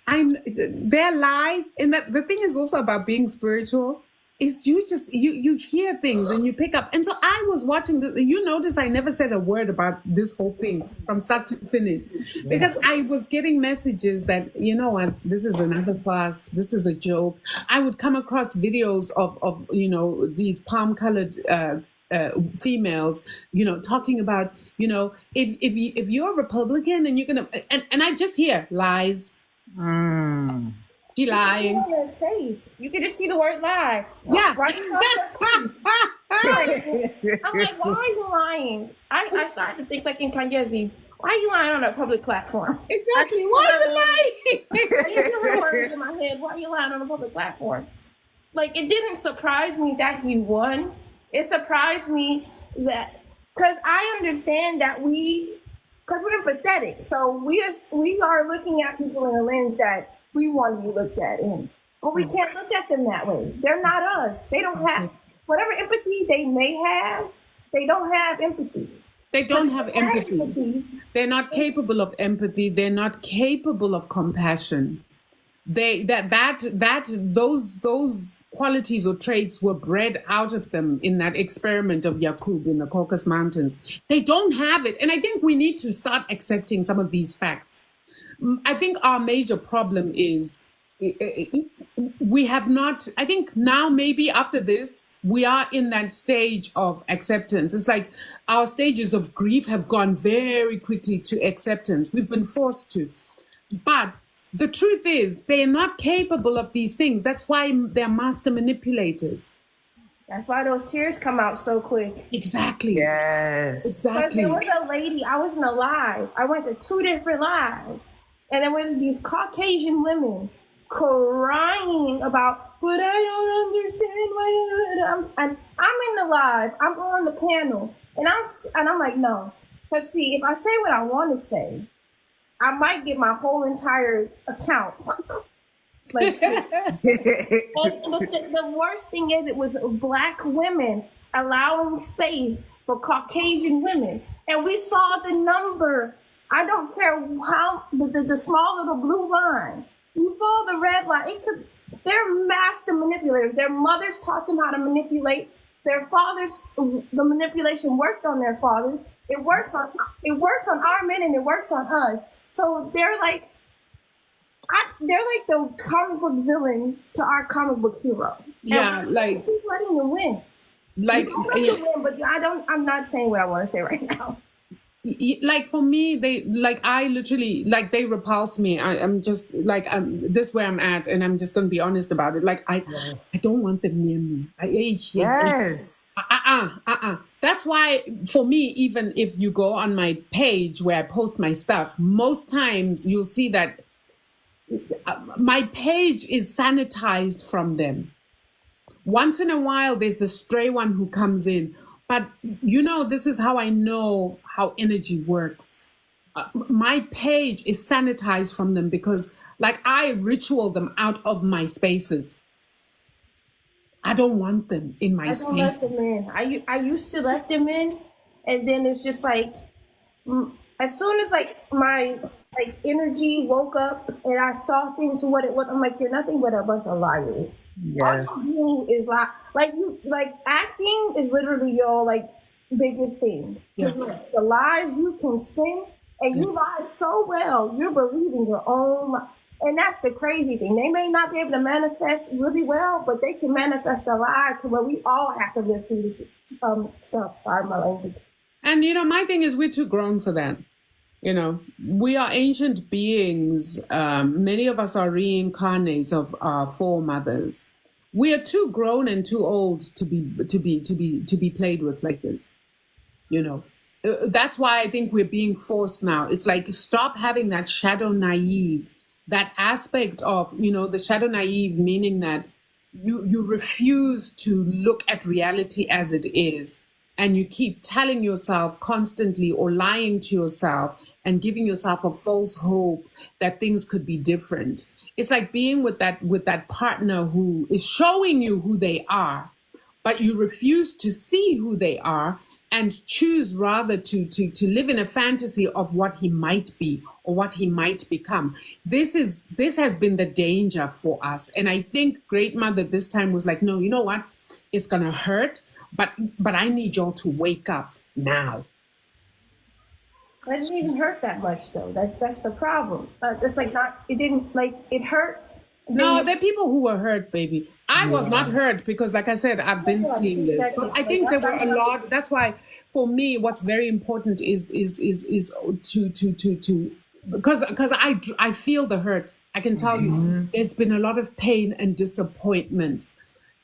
Speaker 1: their lies, and that the thing is also about being spiritual is you hear things and you pick up. And so I was watching this. You notice I never said a word about this whole thing from start to finish because I was getting messages that, you know what, this is another farce. This is a joke. I would come across videos of these palm colored females, talking about, if you're a Republican and you're gonna, and I just hear lies. She lying.
Speaker 2: You can see it on her face. You can just see the word lie.
Speaker 1: Yeah.
Speaker 2: Right across her face. I'm like, why are you lying? I started to think like in Kanyezi, why are you lying on a public platform?
Speaker 1: Exactly. Why are you lying?
Speaker 2: I used to hear words in my head. Why are you lying on a public platform? Like, it didn't surprise me that he won. It surprised me that, because I understand that because we're empathetic. So we are looking at people in a lens that we want to be looked at in. But we can't look at them that way. They're not us. They don't have, whatever empathy they may have, they don't have empathy.
Speaker 1: They don't have empathy. They're not capable of empathy. They're not capable of compassion. Those qualities or traits were bred out of them in that experiment of Yakub in the Caucasus Mountains. They don't have it. And I think we need to start accepting some of these facts. I think our major problem is we have not, I think now maybe after this, we are in that stage of acceptance. It's like our stages of grief have gone very quickly to acceptance. We've been forced to. But the truth is, they're not capable of these things. That's why they're master manipulators.
Speaker 2: That's why those tears come out so quick.
Speaker 1: Exactly.
Speaker 3: Yes.
Speaker 1: Exactly.
Speaker 2: There was a lady, I was in a live. I went to 2 different lives. And there was these Caucasian women crying about, but I don't understand why. And I'm in the live. I'm on the panel. And I'm like, no. Because see, if I say what I want to say, I might get my whole entire account. Like, and the worst thing is, it was Black women allowing space for Caucasian women, and we saw the number. I don't care how the small little blue line. You saw the red line. They're master manipulators. Their mothers taught them how to manipulate. Their fathers, the manipulation worked on their fathers. It works on our men, and it works on us. So they're like the comic book villain to our comic book hero.
Speaker 1: Yeah,
Speaker 2: and
Speaker 1: like
Speaker 2: keep letting you win.
Speaker 1: Like
Speaker 2: you don't have to win, but I'm not saying what I want to say right now.
Speaker 1: Like for me, they repulse me. I'm just like, this is where I'm at, and I'm just going to be honest about it. Like I don't want them near me.
Speaker 3: Yes.
Speaker 1: That's why for me, even if you go on my page where I post my stuff, most times you'll see that my page is sanitized from them. Once in a while, there's a stray one who comes in. But, this is how I know how energy works. My page is sanitized from them because, like, I ritual them out of my spaces. I don't want them in my
Speaker 2: I don't
Speaker 1: space.
Speaker 2: let them in. I used to let them in, and then it's just like as soon as like my like energy woke up and I saw things for what it was, I'm like, you're nothing but a bunch of liars.
Speaker 3: Yes.
Speaker 2: All you do is lie. Like acting is literally your like biggest thing because the lies you can spin and you lie so well, you're believing your own. And that's the crazy thing. They may not be able to manifest really well, but they can manifest a lie to where we all have to live through this stuff. Sorry, my language.
Speaker 1: And, my thing is we're too grown for that. We are ancient beings. Many of us are reincarnates of our foremothers. We are too grown and too old to be played with like this. That's why I think we're being forced now. It's like, stop having that shadow naive, that aspect of, the shadow naive, meaning that you refuse to look at reality as it is. And you keep telling yourself constantly or lying to yourself and giving yourself a false hope that things could be different. It's like being with that partner who is showing you who they are, but you refuse to see who they are and choose rather to live in a fantasy of what he might be or what he might become. This has been the danger for us. And I think Great Mother this time was like, no, you know what? It's gonna hurt, but I need y'all to wake up now.
Speaker 2: It didn't even hurt that much though. That's the problem. It's like it didn't like it hurt.
Speaker 1: No, there are people who were hurt, baby. I was not hurt because, like I said, I've been seeing this. But I think there were a lot. That's why, for me, what's very important is to because I feel the hurt. I can tell you, there's been a lot of pain and disappointment,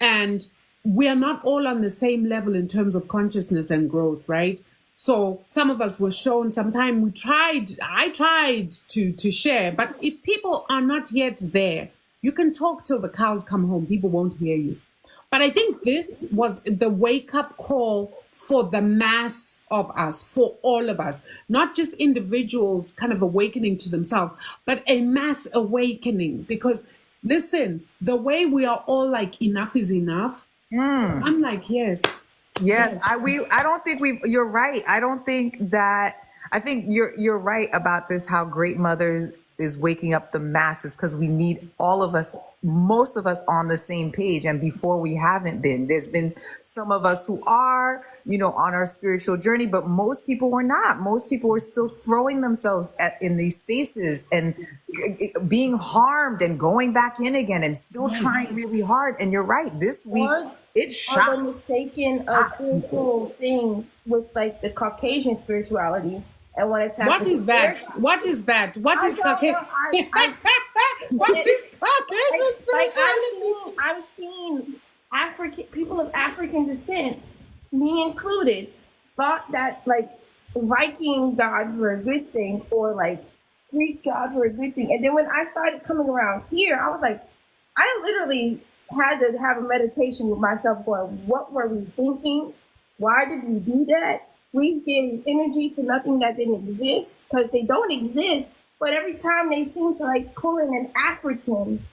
Speaker 1: and we are not all on the same level in terms of consciousness and growth, right? So some of us were shown sometime I tried to share, but if people are not yet there, you can talk till the cows come home. People won't hear you. But I think this was the wake-up call for the mass of us, for all of us, not just individuals kind of awakening to themselves, but a mass awakening. Because listen, the way we are all like, enough is enough. I'm like, yes.
Speaker 3: I don't think you're right. I think you're right about this, how Great Mothers is waking up the masses, because we need all of us, most of us, on the same page. And before, we haven't been. There's been some of us who are, on our spiritual journey, but most people were not. Most people were still throwing themselves in these spaces and being harmed and going back in again and still trying really hard. And you're right. This week, it shocked.
Speaker 2: Or mistaken a spiritual thing with like the Caucasian spirituality. And when it's
Speaker 1: what is that? What is that? What is Caucasian? What is Caucasian spirituality?
Speaker 2: I've seen African people of African descent, me included, thought that like Viking gods were a good thing or like Greek gods were a good thing. And then when I started coming around here, I was like, I literally had to have a meditation with myself going, what were we thinking? Why did we do that? We gave energy to nothing that didn't exist because they don't exist. But every time they seem to like pull in an African,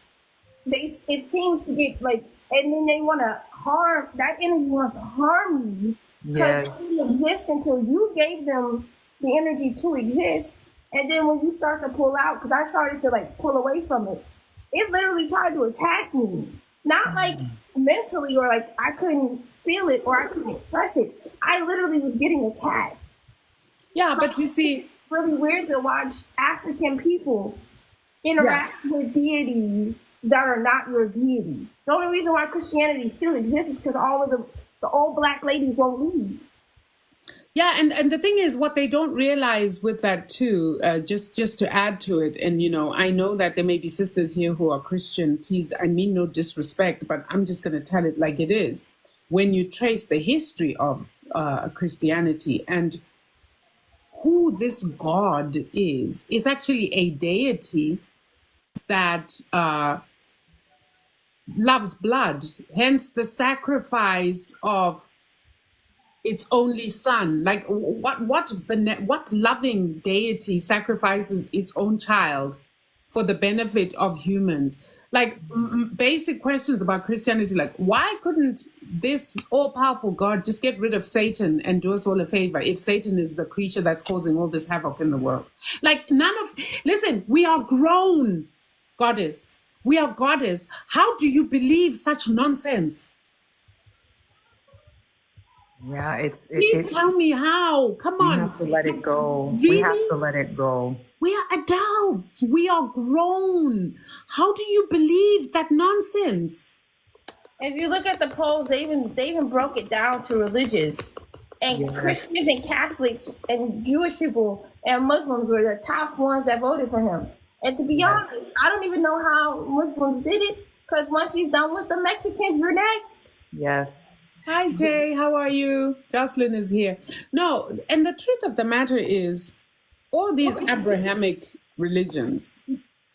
Speaker 2: it seems to get like, and then they want to harm, that energy wants to harm you because it didn't exist until you gave them the energy to exist. And then when you start to pull out, because I started to like pull away from it, it literally tried to attack me. Not like mentally or like I couldn't feel it or I couldn't express it. I literally was getting attacked.
Speaker 1: Yeah, but you see,
Speaker 2: it's really weird to watch African people interact with deities that are not your deity. The only reason why Christianity still exists is because all of the old black ladies won't leave.
Speaker 1: Yeah, and the thing is, what they don't realize with that too, just to add to it, and I know that there may be sisters here who are Christian. Please, I mean no disrespect, but I'm just going to tell it like it is. When you trace the history of Christianity and who this God is actually a deity that loves blood. Hence the sacrifice of its only son. Like what loving deity sacrifices its own child for the benefit of humans. Like basic questions about Christianity, like why couldn't this all-powerful God just get rid of Satan and do us all a favor if Satan is the creature that's causing all this havoc in the world? Like listen, we are grown, goddess. We are goddess. How do you believe such nonsense?
Speaker 3: Yeah,
Speaker 1: Please tell me how. Come
Speaker 3: we
Speaker 1: on.
Speaker 3: have to let it go.
Speaker 1: Really?
Speaker 3: We have to let it go.
Speaker 1: We are adults. We are grown. How do you believe that nonsense?
Speaker 2: If you look at the polls, they even broke it down to religious. And
Speaker 3: Yes.
Speaker 2: Christians and Catholics and Jewish people and Muslims were the top ones that voted for him. And to be honest, I don't even know how Muslims did it, because once he's done with the Mexicans, you're next.
Speaker 3: Yes.
Speaker 1: Hi, Jay. How are you? Jocelyn is here. No, and the truth of the matter is, all these Abrahamic religions,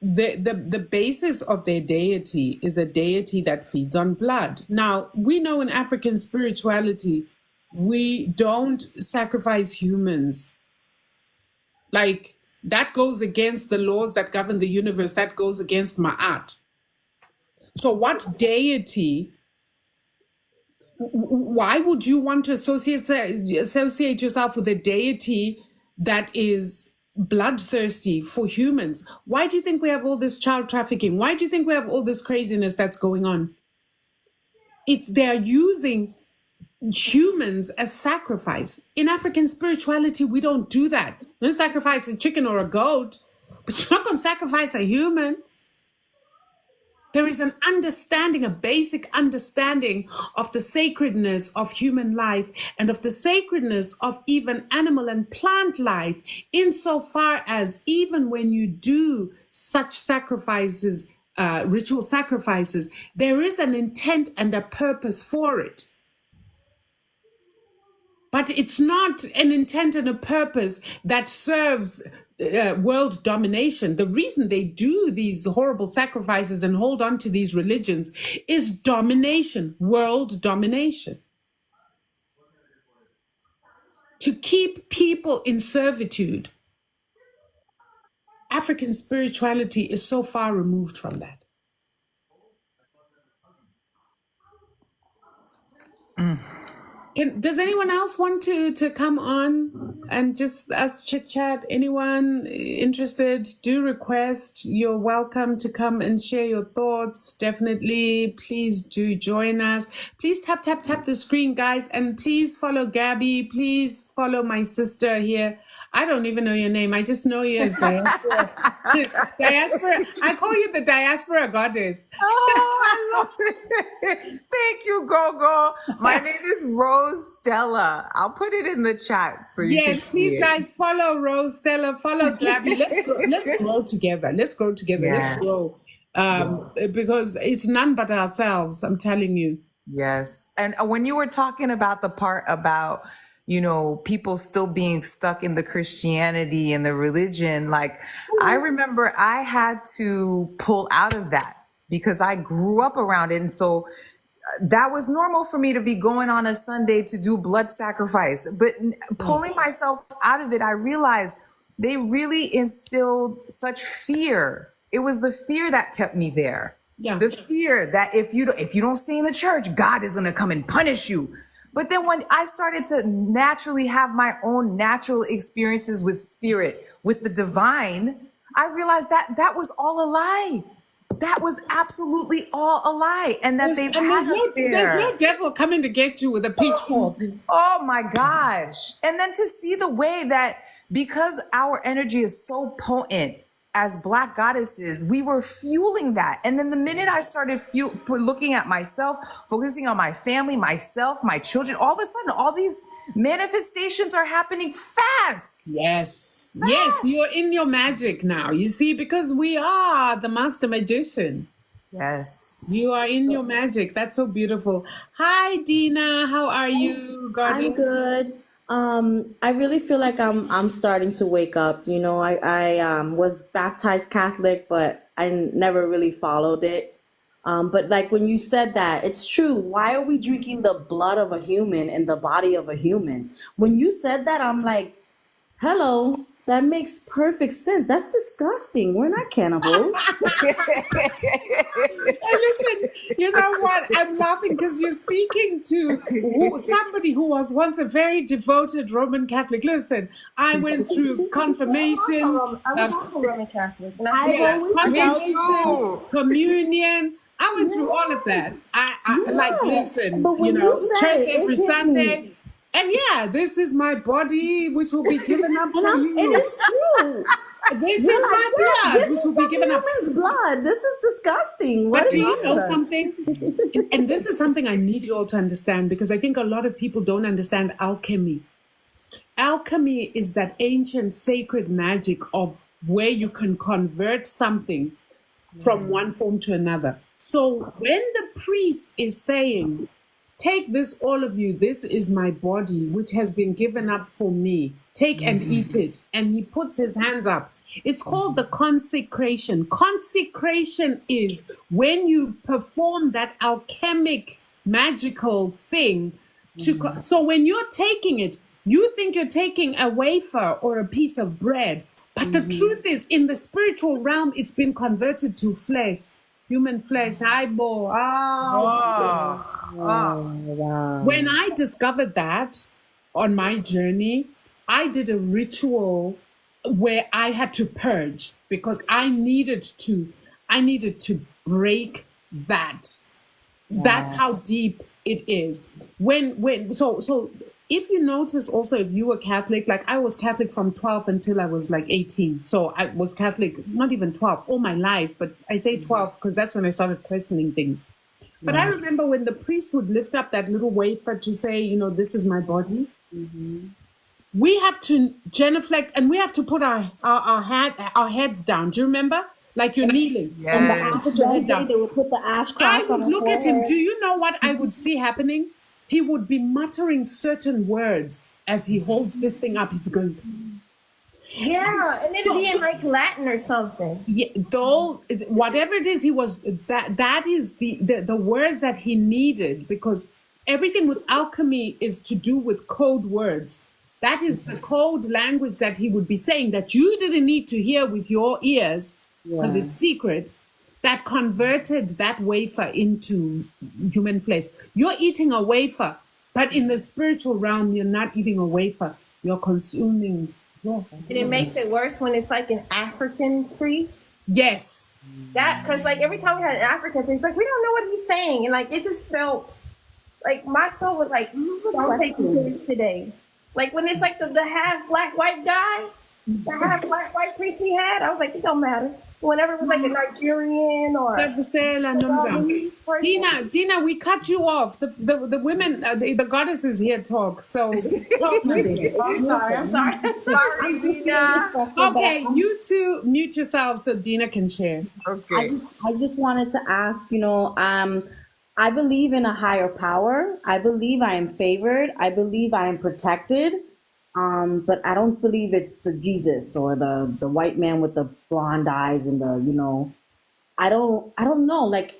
Speaker 1: the basis of their deity is a deity that feeds on blood. Now, we know in African spirituality, we don't sacrifice humans. Like, that goes against the laws that govern the universe. That goes against Ma'at. So what deity, why would you want to associate yourself with a deity that is bloodthirsty for humans? Why do you think we have all this child trafficking? Why do you think we have all this craziness that's going on? They're using humans as sacrifice. In African spirituality, we don't do that. We don't sacrifice a chicken or a goat, but you're not going to sacrifice a human. There is an understanding, a basic understanding of the sacredness of human life and of the sacredness of even animal and plant life, insofar as even when you do such sacrifices, ritual sacrifices, there is an intent and a purpose for it. But it's not an intent and a purpose that serves world domination. The reason they do these horrible sacrifices and hold on to these religions is domination, world domination. To keep people in servitude. African spirituality is so far removed from that. Does anyone else want to come on and just us chit chat? Anyone interested? Do request. You're welcome to come and share your thoughts. Definitely, please do join us. Please tap the screen, guys, and please follow Gabby. Please follow my sister here. I don't even know your name. I just know you as Diaspora. Diaspora. I call you the Diaspora Goddess.
Speaker 3: Oh, I love it. Thank you, Gogo. My name is Rose Stella. I'll put it in the chat so you can
Speaker 1: Yes,
Speaker 3: see
Speaker 1: please,
Speaker 3: it.
Speaker 1: guys, follow Rose, Stella, follow Gabby. Let's grow together. Let's grow together.
Speaker 3: Yeah.
Speaker 1: Let's grow. Because it's none but ourselves, I'm telling you.
Speaker 3: Yes. And when you were talking about the part about, you know, people still being stuck in the Christianity and the religion, like I remember I had to pull out of that because I grew up around it. And so that was normal for me to be going on a Sunday to do blood sacrifice. But pulling myself out of it, I realized they really instilled such fear. It was the fear that kept me there.
Speaker 1: Yeah.
Speaker 3: The fear that if you don't stay in the church, God is going to come and punish you. But then when I started to naturally have my own natural experiences with spirit, with the divine, I realized that that was all a lie. That was absolutely all a lie. And that they've had us there.
Speaker 1: There's no devil coming to get you with a pitchfork.
Speaker 3: Oh my gosh. And then to see the way that because our energy is so potent as Black goddesses, we were fueling that. And then the minute I started looking at myself, focusing on my family, myself, my children, all of a sudden, all these manifestations are happening fast.
Speaker 1: Yes. Yes, you're in your magic now. You see, because we are the master magician.
Speaker 3: Yes.
Speaker 1: You are in your magic. That's so beautiful. Hi, Dina. How are you? Goddess?
Speaker 4: I'm good. I really feel like I'm starting to wake up. You know, I was baptized Catholic, but I never really followed it. But like when you said that, it's true. Why are we drinking the blood of a human in the body of a human? When you said that, I'm like, hello, That makes perfect sense. That's disgusting. We're not cannibals.
Speaker 1: And listen, you know what? I'm laughing because you're speaking to somebody who was once a very devoted Roman Catholic. Listen, I went through confirmation,
Speaker 2: I was also Roman Catholic. And
Speaker 4: I've
Speaker 1: yeah,
Speaker 4: always felt
Speaker 1: confirmation, communion. I went through all of that. I like, listen,
Speaker 4: but when you said
Speaker 1: church
Speaker 4: it,
Speaker 1: every
Speaker 4: it hit
Speaker 1: Sunday.
Speaker 4: me.
Speaker 1: And yeah, this is my body, which will be given up for
Speaker 4: And
Speaker 1: you.
Speaker 4: it is true.
Speaker 1: This
Speaker 4: You're
Speaker 1: is
Speaker 4: like,
Speaker 1: my
Speaker 4: yes,
Speaker 1: blood,
Speaker 4: give me
Speaker 1: which will
Speaker 4: some
Speaker 1: be given up.
Speaker 4: human's blood. This is disgusting. What
Speaker 1: But
Speaker 4: is
Speaker 1: do
Speaker 4: wrong
Speaker 1: you know
Speaker 4: with us?
Speaker 1: something? And this is something I need you all to understand, because I think a lot of people don't understand alchemy. Alchemy is that ancient sacred magic of where you can convert something from one form to another. So when the priest is saying, take this, all of you, this is my body, which has been given up for me, take and eat it, and he puts his hands up, it's called the consecration. Consecration is when you perform that alchemic magical thing so when you're taking it, you think you're taking a wafer or a piece of bread, but the truth is, in the spiritual realm, it's been converted to flesh, human flesh. Eyeball.
Speaker 4: Wow.
Speaker 1: When I discovered that on my journey, I did a ritual where I had to purge, because I needed to break that. That's how deep it is. So if you notice also, if you were Catholic, like I was Catholic from 12 until I was like 18. So I was Catholic, not even 12, all my life, but I say 12 because that's when I started questioning things. But I remember when the priest would lift up that little wafer to say, this is my body. We have to genuflect, and we have to put our heads down. Do you remember? Like you're kneeling.
Speaker 4: On the
Speaker 3: Yes.
Speaker 4: Ash Wednesday, they would put the ash cross
Speaker 1: I
Speaker 4: on
Speaker 1: would
Speaker 4: the
Speaker 1: look at him.
Speaker 4: forehead.
Speaker 1: Do you know what I would see happening? He would be muttering certain words as he holds this thing up. He'd be going,
Speaker 2: Yeah, and it'd be in like Latin or something.
Speaker 1: yeah, whatever it is, he was that is the words that he needed, because everything with alchemy is to do with code words. That is the code language that he would be saying that you didn't need to hear with your ears, because it's secret, that converted that wafer into human flesh. You're eating a wafer, but in the spiritual realm, you're not eating a wafer. You're consuming.
Speaker 2: And it makes it worse when it's like an African priest.
Speaker 1: Yes.
Speaker 2: That, because like every time we had an African priest, like we don't know what he's saying. And like it just felt like my soul was like, don't take this today. Like when it's like the half black white guy, the half black white priest we had, I was like, it don't matter. Whenever it was like a Nigerian or
Speaker 1: Dina, we cut you off. The women, the goddesses here talk. So talk, my baby.
Speaker 2: I'm sorry.
Speaker 3: Sorry, Dina.
Speaker 1: Okay, you two mute yourselves so Dina can share.
Speaker 3: Okay.
Speaker 4: I just wanted to ask, I believe in a higher power. I believe I am favored. I believe I am protected. But I don't believe it's the Jesus or the white man with the blonde eyes and I don't know. Like,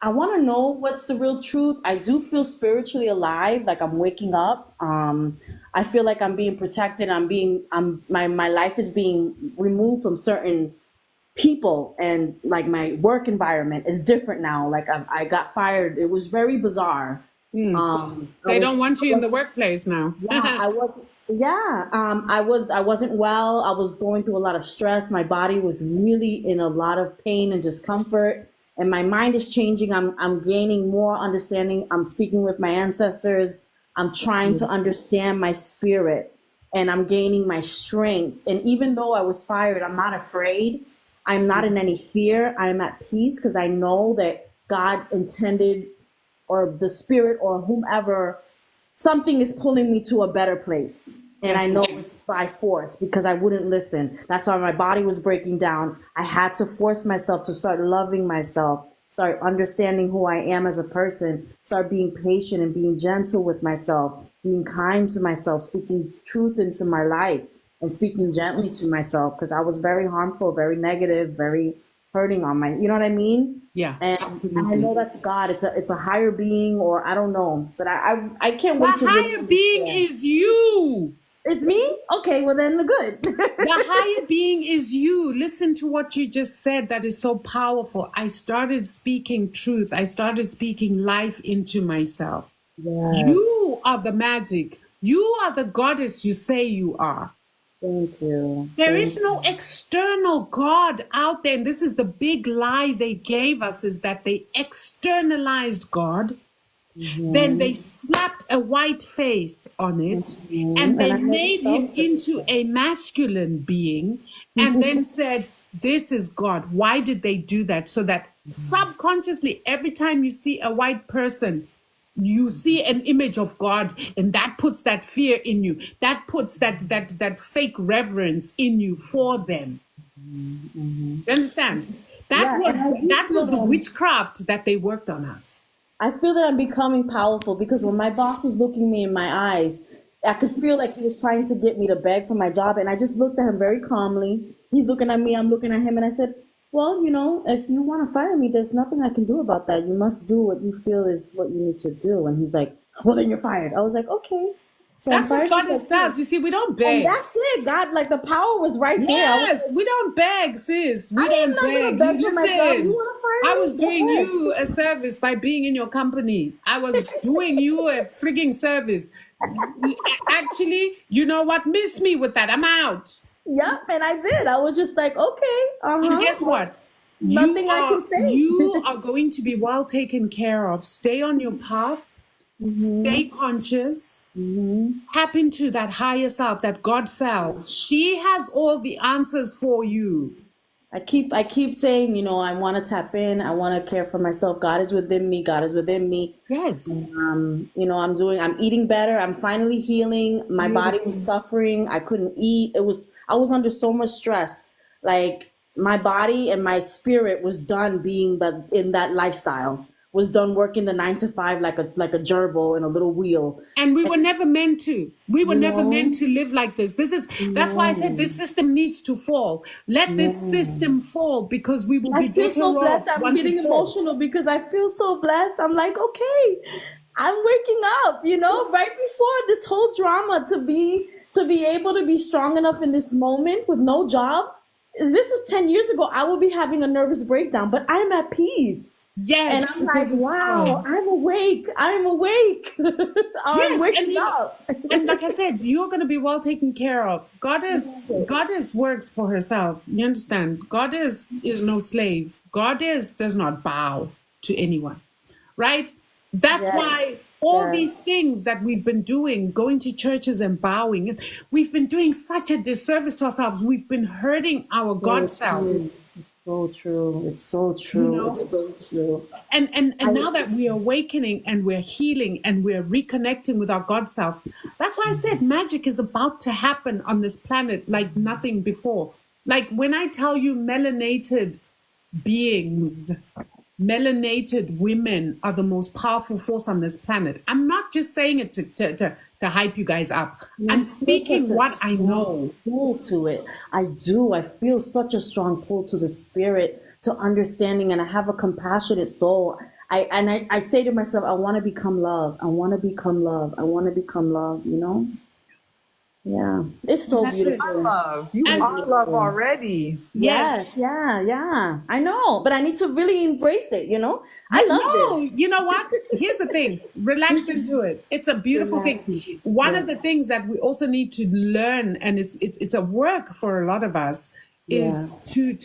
Speaker 4: I want to know what's the real truth. I do feel spiritually alive. Like I'm waking up. I feel like I'm being protected. My life is being removed from certain people, and like my work environment is different now. Like I got fired. It was very bizarre.
Speaker 1: They don't want you in the workplace now.
Speaker 4: I wasn't well. I was going through a lot of stress. My body was really in a lot of pain and discomfort, and my mind is changing. I'm gaining more understanding. I'm speaking with my ancestors. I'm trying to understand my spirit, and I'm gaining my strength. And even though I was fired, I'm not afraid. I'm not in any fear. I'm at peace because I know that God intended, or the spirit or whomever, something is pulling me to a better place. And I know it's by force because I wouldn't listen. That's why my body was breaking down. I had to force myself to start loving myself, start understanding who I am as a person, start being patient and being gentle with myself, being kind to myself, speaking truth into my life and speaking gently to myself, because I was very harmful, very negative, very hurting on you know what I mean?
Speaker 1: Yeah,
Speaker 4: and
Speaker 1: absolutely.
Speaker 4: I know that's God. It's a higher being, or I don't know, but I can't
Speaker 1: The
Speaker 4: wait to
Speaker 1: higher being is you.
Speaker 4: It's me? Okay, well then good.
Speaker 1: The higher being is you. Listen to what you just said. That is so powerful. I started speaking truth. I started speaking life into myself.
Speaker 4: Yes.
Speaker 1: You are the magic. You are the goddess you say you are.
Speaker 4: Thank you.
Speaker 1: There is no external God out there. And this is the big lie they gave us, is that they externalized God. Then they slapped a white face on it, and
Speaker 4: And
Speaker 1: they
Speaker 4: I never
Speaker 1: made him
Speaker 4: felt it.
Speaker 1: into a masculine being, and then said, this is God. Why did they do that? So that subconsciously, every time you see a white person, you see an image of God, and that puts that fear in you. That puts that fake reverence in you for them. You understand?
Speaker 4: Yeah, and I do
Speaker 1: That
Speaker 4: feel
Speaker 1: was the
Speaker 4: that
Speaker 1: witchcraft that they worked on us.
Speaker 4: I feel that I'm becoming powerful because when my boss was looking me in my eyes, I could feel like he was trying to get me to beg for my job. And I just looked at him very calmly. He's looking at me, I'm looking at him, and I said, well, if you want to fire me, there's nothing I can do about that. You must do what you feel is what you need to do. And he's like, well, then you're fired. I was like, okay. So I'm
Speaker 1: That's what
Speaker 4: fired. He's
Speaker 1: goddess
Speaker 4: like,
Speaker 1: does. You see, we don't
Speaker 4: and
Speaker 1: beg.
Speaker 4: that's it. God, like the power was right there. I was
Speaker 1: Yes,
Speaker 4: like,
Speaker 1: we don't beg, sis. We
Speaker 4: I am
Speaker 1: don't
Speaker 4: not gonna
Speaker 1: beg. You
Speaker 4: beg for my job. You
Speaker 1: listen.
Speaker 4: want to fire
Speaker 1: I
Speaker 4: me?
Speaker 1: was
Speaker 4: Go
Speaker 1: doing
Speaker 4: ahead.
Speaker 1: you a service by being in your company. I was doing you a frigging service. Actually, you know what? Miss me with that. I'm out.
Speaker 4: Yep, and I did. I was just like, okay,
Speaker 1: And guess
Speaker 4: well,
Speaker 1: what?
Speaker 4: nothing I can say.
Speaker 1: You are going to be well taken care of. Stay on your path. Stay conscious. Tap into that higher self, that God self. She has all the answers for you.
Speaker 4: I keep saying, I want to tap in. I want to care for myself. God is within me. God is within me.
Speaker 1: Yes.
Speaker 4: I'm eating better. I'm finally healing. My body was suffering. I couldn't eat. I was under so much stress. Like my body and my spirit was done being in that lifestyle, was done working the 9 to 5 like a gerbil in a little wheel.
Speaker 1: And we were never meant to. We were never
Speaker 4: No.
Speaker 1: meant to live like this. That's why I said this system needs to fall. Let this system fall, because we will be
Speaker 4: I feel
Speaker 1: better
Speaker 4: so
Speaker 1: off
Speaker 4: blessed. I'm
Speaker 1: once
Speaker 4: getting
Speaker 1: it falls.
Speaker 4: emotional because I feel so blessed. I'm like, okay, I'm waking up, right before this whole drama to be able to be strong enough in this moment with no job. This was 10 years ago. I would be having a nervous breakdown, but I'm at peace.
Speaker 1: Yes,
Speaker 4: And I'm
Speaker 1: because
Speaker 4: like,
Speaker 1: it's
Speaker 4: wow,
Speaker 1: time.
Speaker 4: I'm awake. I'm awake. I'm
Speaker 1: Yes,
Speaker 4: waking up.
Speaker 1: and like I said, you're going to be well taken care of. Goddess works for herself. You understand? Goddess is no slave. Goddess does not bow to anyone, right? That's
Speaker 4: Yes,
Speaker 1: why all
Speaker 4: yes.
Speaker 1: these things that we've been doing, going to churches and bowing, we've been doing such a disservice to ourselves. We've been hurting our God self.
Speaker 4: So true. It's so true.
Speaker 1: You know?
Speaker 4: It's so true.
Speaker 1: And now that we are awakening and we're healing and we're reconnecting with our God self, that's why I said magic is about to happen on this planet like nothing before. Like when I tell you melanated beings, melanated women are the most powerful force on this planet. I'm not just saying it to hype you guys up. I'm speaking what I know.
Speaker 4: Pull to it. I do. I feel such a strong pull to the spirit, to understanding, and I have a compassionate soul. I say to myself, I want to become love. I want to become love. I want to become love. Yeah, it's so beautiful.
Speaker 3: Love. You
Speaker 1: And-
Speaker 3: are love already.
Speaker 4: Yes, yeah. I know, but I need to really embrace it. I love this.
Speaker 1: You know what? Here's the thing. Relax into it. It's a beautiful thing. One of the things that we also need to learn, and it's a work for a lot of us, is to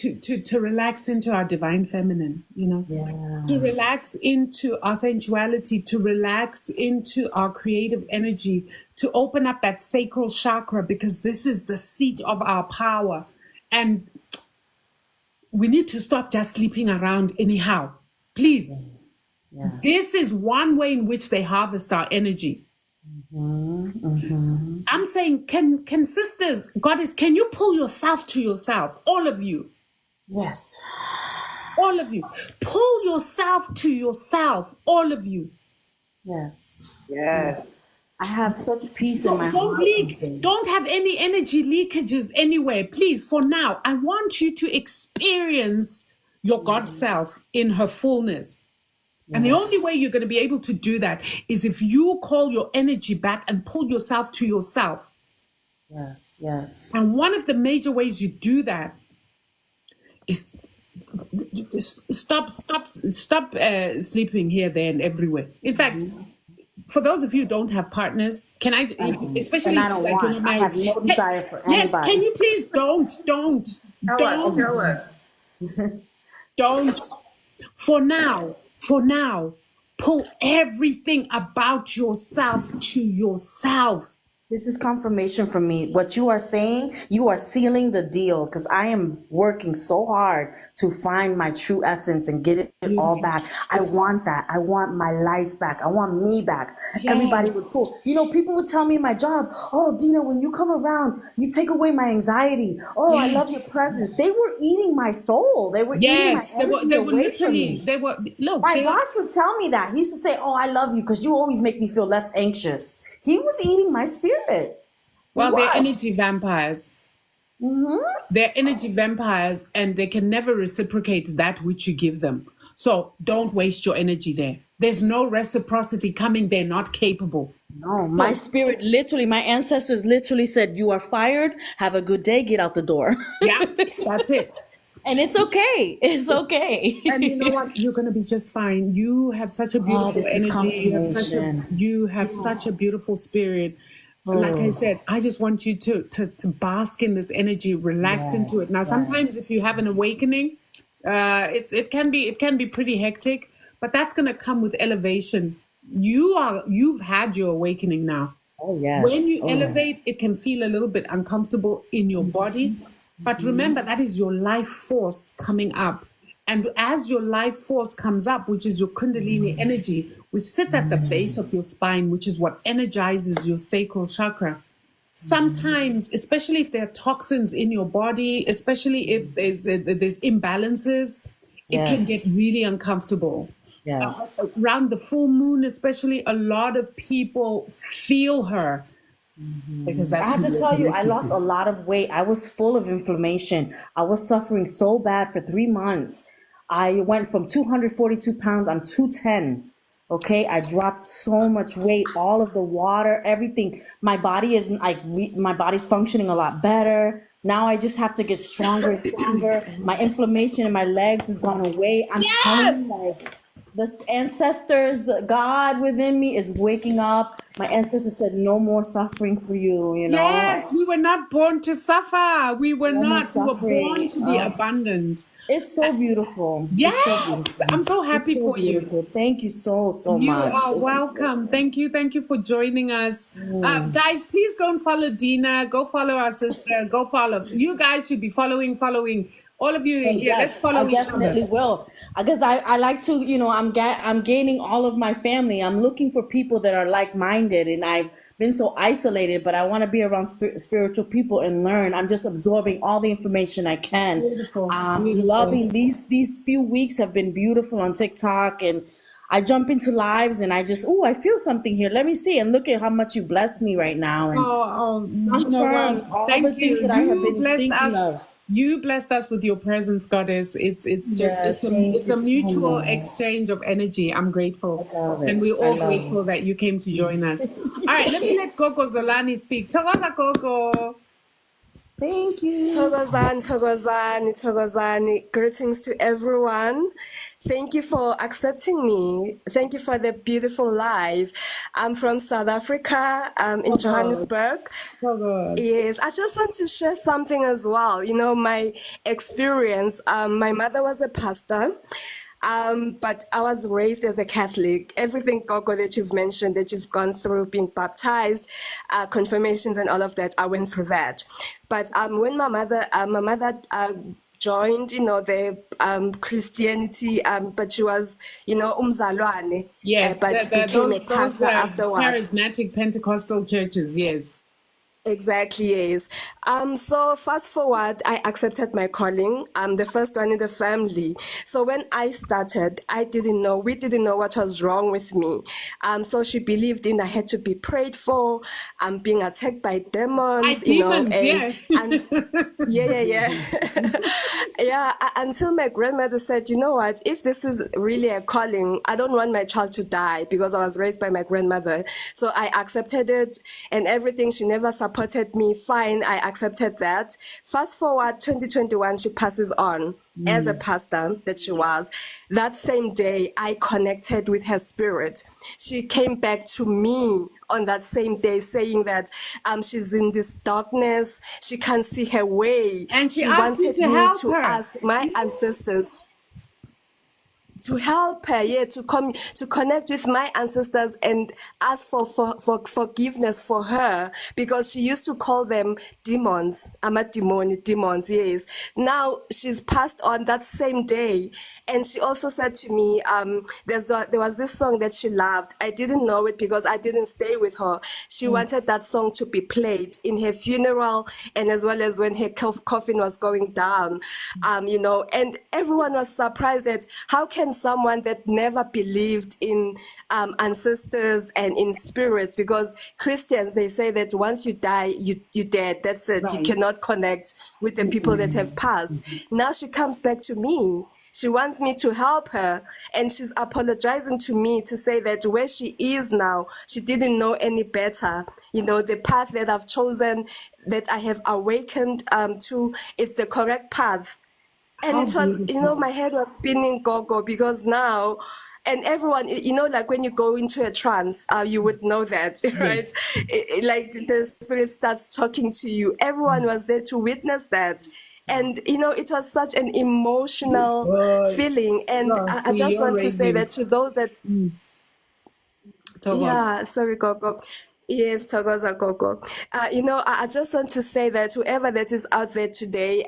Speaker 1: relax into our divine feminine, to relax into our sensuality, to relax into our creative energy, to open up that sacral chakra, because this is the seat of our power. And we need to stop just sleeping around anyhow. Please. This is one way in which they harvest our energy. I'm saying, can sisters, goddess, can you pull yourself to yourself? All of you.
Speaker 4: Yes.
Speaker 1: All of you. Pull yourself to yourself. All of you.
Speaker 4: Yes.
Speaker 3: Yes.
Speaker 4: I have such peace in my
Speaker 1: Don't
Speaker 4: heart.
Speaker 1: leak. Don't have any energy leakages anywhere. Please, for now, I want you to experience your God self in her fullness. And the only way you're going to be able to do that is if you call your energy back and pull yourself to yourself.
Speaker 4: Yes, yes.
Speaker 1: And one of the major ways you do that is stop sleeping here, there, and everywhere. In fact, for those of you who don't have partners, can I,
Speaker 4: And
Speaker 1: especially
Speaker 4: I
Speaker 1: if
Speaker 4: don't
Speaker 1: like you're
Speaker 4: want.
Speaker 1: not
Speaker 4: I
Speaker 1: married,
Speaker 4: have no
Speaker 1: hey,
Speaker 4: desire for
Speaker 1: yes, can
Speaker 4: anybody.
Speaker 1: you please
Speaker 3: Tell us, tell us.
Speaker 1: don't, for now, pull everything about yourself to yourself.
Speaker 4: This is confirmation for me. What you are saying, you are sealing the deal because I am working so hard to find my true essence and get it all
Speaker 1: Beautiful.
Speaker 4: back. I want that. I want my life back. I want me back. Everybody
Speaker 1: Yes.
Speaker 4: would pull. You know, people would tell me in my job, oh, Dina, when you come around, you take away my anxiety. Oh, I love
Speaker 1: Yes.
Speaker 4: your presence. They were eating my soul. They were eating my
Speaker 1: Yes.
Speaker 4: energy
Speaker 1: They were
Speaker 4: away from
Speaker 1: literally,
Speaker 4: me.
Speaker 1: they were, look,
Speaker 4: My
Speaker 1: they are,
Speaker 4: boss would tell me that. He used to say, oh, I love you because you always make me feel less anxious. He was eating my spirit. He
Speaker 1: well, they're
Speaker 4: was.
Speaker 1: energy vampires.
Speaker 4: Hmm.
Speaker 1: They're energy vampires and they can never reciprocate that which you give them. So don't waste your energy there. There's no reciprocity coming. They're not capable.
Speaker 4: No, my
Speaker 1: So,
Speaker 4: spirit literally, my ancestors literally said, you are fired. Have a good day. Get out the door.
Speaker 1: yeah, that's it.
Speaker 4: And it's okay. It's okay.
Speaker 1: And you know what? You're gonna be just fine. You have such a
Speaker 4: Oh,
Speaker 1: beautiful
Speaker 4: this is
Speaker 1: energy.
Speaker 4: confirmation.
Speaker 1: You have such a beautiful spirit. Like I
Speaker 4: Oh,
Speaker 1: said, I just want you to bask in this energy, relax
Speaker 4: yeah,
Speaker 1: into it. Now, sometimes if you have an awakening, it can be pretty hectic, but that's gonna come with elevation. You've had your awakening now.
Speaker 4: oh,
Speaker 1: When
Speaker 4: yes.
Speaker 1: you
Speaker 4: Oh, yes.
Speaker 1: elevate, it can feel a little bit uncomfortable in your body. But remember, that is your life force coming up. And as your life force comes up, which is your Kundalini energy, which sits at the base of your spine, which is what energizes your sacral chakra. Sometimes, especially if there are toxins in your body, especially if there's imbalances, it can get
Speaker 4: Yes.
Speaker 1: really uncomfortable.
Speaker 4: Yes.
Speaker 1: Around the full moon, especially, a lot of people feel her because
Speaker 4: I
Speaker 1: that's
Speaker 4: have
Speaker 1: who
Speaker 4: to
Speaker 1: you're
Speaker 4: tell you, I
Speaker 1: connected
Speaker 4: lost a
Speaker 1: to.
Speaker 4: lot of weight. I was full of inflammation. I was suffering so bad for 3 months. I went from 242 pounds, I'm 210. Okay, I dropped so much weight, all of the water, everything. My body is like, my body's functioning a lot better. Now I just have to get stronger and stronger. My inflammation in my legs has gone away. I'm telling you, like,
Speaker 1: Yes.
Speaker 4: the ancestors, the God within me is waking up. My ancestors said, no more suffering for you, you know?
Speaker 1: Yes, we were not born to suffer. We were
Speaker 4: No more
Speaker 1: not. We were born
Speaker 4: suffering.
Speaker 1: to be abundant.
Speaker 4: It's so beautiful. It's so
Speaker 1: Yes,
Speaker 4: beautiful.
Speaker 1: I'm so
Speaker 4: It's
Speaker 1: happy
Speaker 4: so
Speaker 1: for you.
Speaker 4: beautiful. Thank you so, so
Speaker 1: You
Speaker 4: much.
Speaker 1: are
Speaker 4: Thank you so
Speaker 1: welcome.
Speaker 4: much.
Speaker 1: Thank you for joining us. Guys, please go and follow Dina. Go follow our sister. Go follow. You guys should be following. All of you
Speaker 4: And
Speaker 1: here, let's
Speaker 4: yes, I
Speaker 1: follow each other.
Speaker 4: definitely will. Because I like to, you know, I'm gaining all of my family. I'm looking for people that are like-minded, and I've been so isolated, but I want to be around spiritual people and learn. I'm just absorbing all the information I can.
Speaker 1: Beautiful,
Speaker 4: I'm
Speaker 1: beautiful.
Speaker 4: loving these few weeks have been beautiful on TikTok, and I jump into lives and I just, I feel something here. Let me see, and look at how much you blessed me right now and
Speaker 1: You know
Speaker 4: confirm
Speaker 1: what?
Speaker 4: all the
Speaker 1: Thank
Speaker 4: things
Speaker 1: you.
Speaker 4: that I have been thinking of.
Speaker 1: You blessed us with your presence, goddess.
Speaker 4: Yes, thank
Speaker 1: It's
Speaker 4: you
Speaker 1: a
Speaker 4: so
Speaker 1: mutual
Speaker 4: much.
Speaker 1: exchange of energy. I'm grateful.
Speaker 4: I love
Speaker 1: And
Speaker 4: it.
Speaker 1: we're
Speaker 4: I
Speaker 1: all
Speaker 4: love it.
Speaker 1: grateful that you came to join us. All right, let me let Coco Zolani speak. Togoza Coco.
Speaker 4: Thank you.
Speaker 5: Thokozani, Thokozani, Thokozani. Greetings to everyone. Thank you for accepting me. Thank you for the beautiful live. I'm from South Africa, in
Speaker 1: Togoza.
Speaker 5: Johannesburg.
Speaker 1: Togoza.
Speaker 5: Yes, I just want to share something as well. You know, my experience. My mother was a pastor. But I was raised as a Catholic. Everything, Gogo, that you've mentioned, that you've gone through, being baptized, confirmations and all of that, I went through that. But when my mother joined, you know, the Christianity, but she was, you know, umzalwane,
Speaker 1: Yes,
Speaker 5: but became a
Speaker 1: those
Speaker 5: pastor afterwards.
Speaker 1: charismatic Pentecostal churches. Yes.
Speaker 5: Exactly, yes. So fast forward, I accepted my calling. I'm the first one in the family. So when I started, we didn't know what was wrong with me. So she believed in I had to be prayed for. I'm being attacked by
Speaker 1: By
Speaker 5: demons, you know,
Speaker 1: demons, yes.
Speaker 5: and yeah. Yeah, until my grandmother said, you know what, if this is really a calling, I don't want my child to die because I was raised by my grandmother. So I accepted it and everything. She never supported supported me. Fine, I accepted that. Fast forward 2021, she passes on as a pastor that she was. That same day, I connected with her spirit. She came back to me on that same day saying that she's in this darkness. She can't see her way.
Speaker 1: And she
Speaker 5: She
Speaker 1: asked you
Speaker 5: wanted
Speaker 1: to
Speaker 5: me
Speaker 1: help
Speaker 5: to
Speaker 1: her.
Speaker 5: ask my ancestors to help her, to come to connect with my ancestors and ask for forgiveness for her, because she used to call them demons. Demons, yes. Now she's passed on that same day, and she also said to me, there was this song that she loved. I didn't know it because I didn't stay with her. She wanted that song to be played in her funeral, and as well as when her coffin was going down, and everyone was surprised that how can someone that never believed in ancestors and in spirits, because Christians, they say that once you die, you're dead. That's it. You cannot connect with the people that have passed. Now she comes back to me. She wants me to help her, and she's apologizing to me to say that where she is now, she didn't know any better. The path that I've chosen, that I have awakened to, it's the correct path. And it was, my head was spinning, Gogo, because now, and everyone, like when you go into a trance, you would know that, right? Like the spirit starts talking to you. Everyone was there to witness that. And, it was such an emotional feeling. And I just want to say that to those that sorry, Gogo. Yes, Togoza Gogo. I just want to say that whoever that is out there today,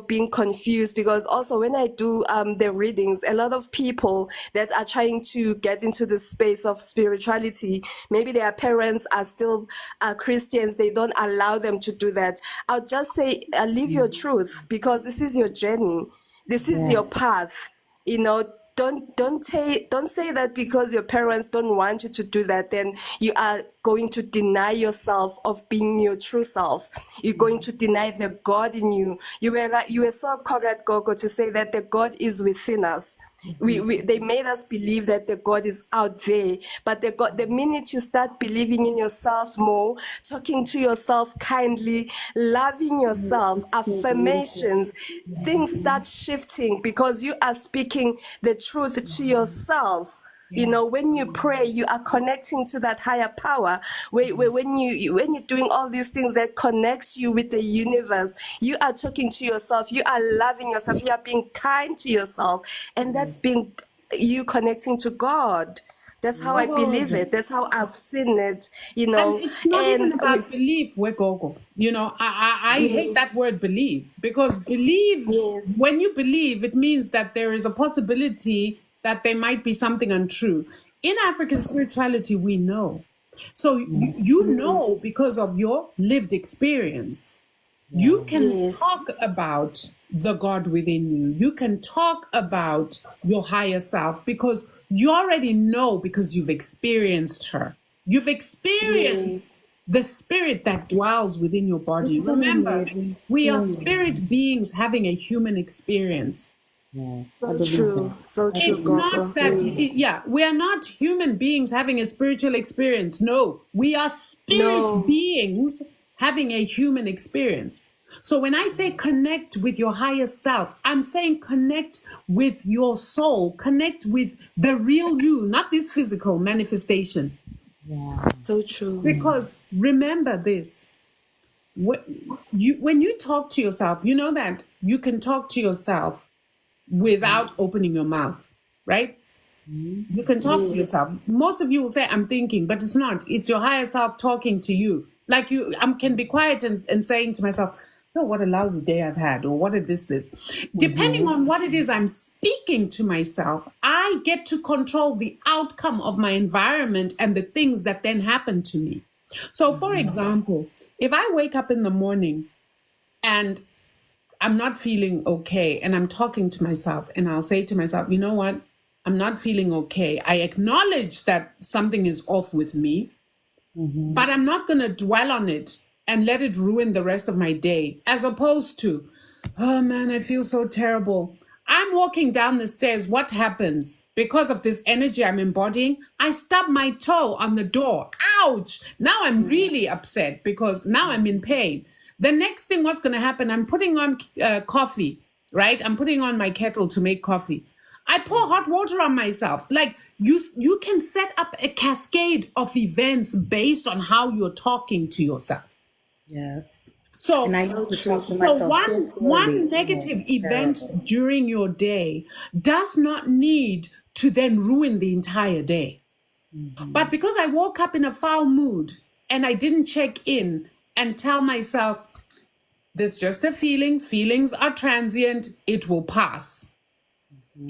Speaker 5: being confused, because also when I do the readings, a lot of people that are trying to get into the space of spirituality, maybe their parents are still Christians, they don't allow them to do that. I'll just say, live your truth, because this is your journey. This is your path, Don't say that because your parents don't want you to do that, then you are going to deny yourself of being your true self. You're going to deny the God in you. You were so correct, Gogo, to say that the God is within us. They made us believe that the God is out there, but the minute you start believing in yourself more, talking to yourself kindly, loving yourself, affirmations, things start shifting, because you are speaking the truth to yourself. When you pray, you are connecting to that higher power. When you're doing all these things that connects you with the universe, you are talking to yourself, you are loving yourself, you are being kind to yourself, and that's being you connecting to God. That's how I believe it. That's how I've seen it,
Speaker 1: And it's not even
Speaker 5: And
Speaker 1: about belief, Wegogo. I hate
Speaker 5: yes,
Speaker 1: that word believe, because believe,
Speaker 5: yes,
Speaker 1: when you believe, it means that there is a possibility that there might be something untrue. In African spirituality, we know. So you know
Speaker 5: yes,
Speaker 1: because of your lived experience. You can
Speaker 5: yes,
Speaker 1: talk about the God within you. You can talk about your higher self because you already know, because you've experienced her. You've experienced
Speaker 5: yes.
Speaker 1: the spirit that dwells within your body. Remember, we are spirit beings having a human experience.
Speaker 5: So true,
Speaker 1: It's not
Speaker 5: Gogo.
Speaker 1: that,
Speaker 5: Yes.
Speaker 1: we are not human beings having a spiritual experience. No, we are spirit
Speaker 5: No.
Speaker 1: beings having a human experience. So when I say connect with your higher self, I'm saying connect with your soul, connect with the real you, not this physical manifestation.
Speaker 5: So true.
Speaker 1: Because remember this, when you talk to yourself, you know that you can talk to yourself without opening your mouth, right? You can talk to
Speaker 5: Yes.
Speaker 1: yourself. Most of you will say, I'm thinking, but it's not. It's your higher self talking to you. Like I can be quiet and saying to myself, no, what a lousy day I've had, or what is this? Depending on what it is I'm speaking to myself, I get to control the outcome of my environment and the things that then happen to me. So, for example, if I wake up in the morning and I'm not feeling okay, and I'm talking to myself, and I'll say to myself, you know what? I'm not feeling okay. I acknowledge that something is off with me, but I'm not going to dwell on it and let it ruin the rest of my day, as opposed to, oh man, I feel so terrible. I'm walking down the stairs. What happens? because of this energy I'm embodying, I stub my toe on the door. Ouch! Now I'm really upset because now I'm in pain. The next thing, what's going to happen? I'm putting on coffee, right? I'm putting on my kettle to make coffee. I pour hot water on myself. Like you can set up a cascade of events based on how you're talking to yourself.
Speaker 4: Yes.
Speaker 1: So,
Speaker 4: And I used to talk to
Speaker 1: so
Speaker 4: myself so
Speaker 1: one
Speaker 4: poorly.
Speaker 1: negative
Speaker 4: Oh,
Speaker 1: event
Speaker 4: terrible.
Speaker 1: during your day does not need to then ruin the entire day. But because I woke up in a foul mood and I didn't check in and tell myself, this is just a feeling, feelings are transient, it will pass.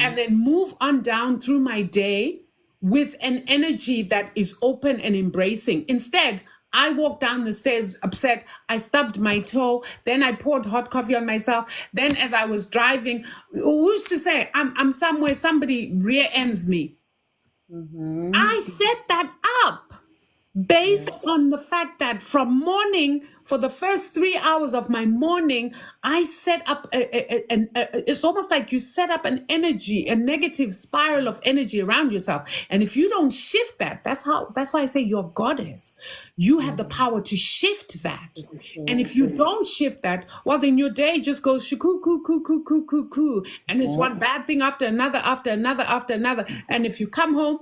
Speaker 1: And then move on down through my day with an energy that is open and embracing. Instead, I walked down the stairs upset. I stubbed my toe. Then I poured hot coffee on myself. Then as I was driving, who's to say I'm somewhere, somebody rear ends me. I set that up based on the fact that from morning, for the first 3 hours of my morning, I set up it's almost like you set up an energy, a negative spiral of energy around yourself. And if you don't shift that, that's why I say you're goddess. You have the power to shift that. And if you don't shift that, well, then your day just goes shakoo, coo, coo, coo, coo, coo, coo. And it's one bad thing after another, after another, after another. And if you come home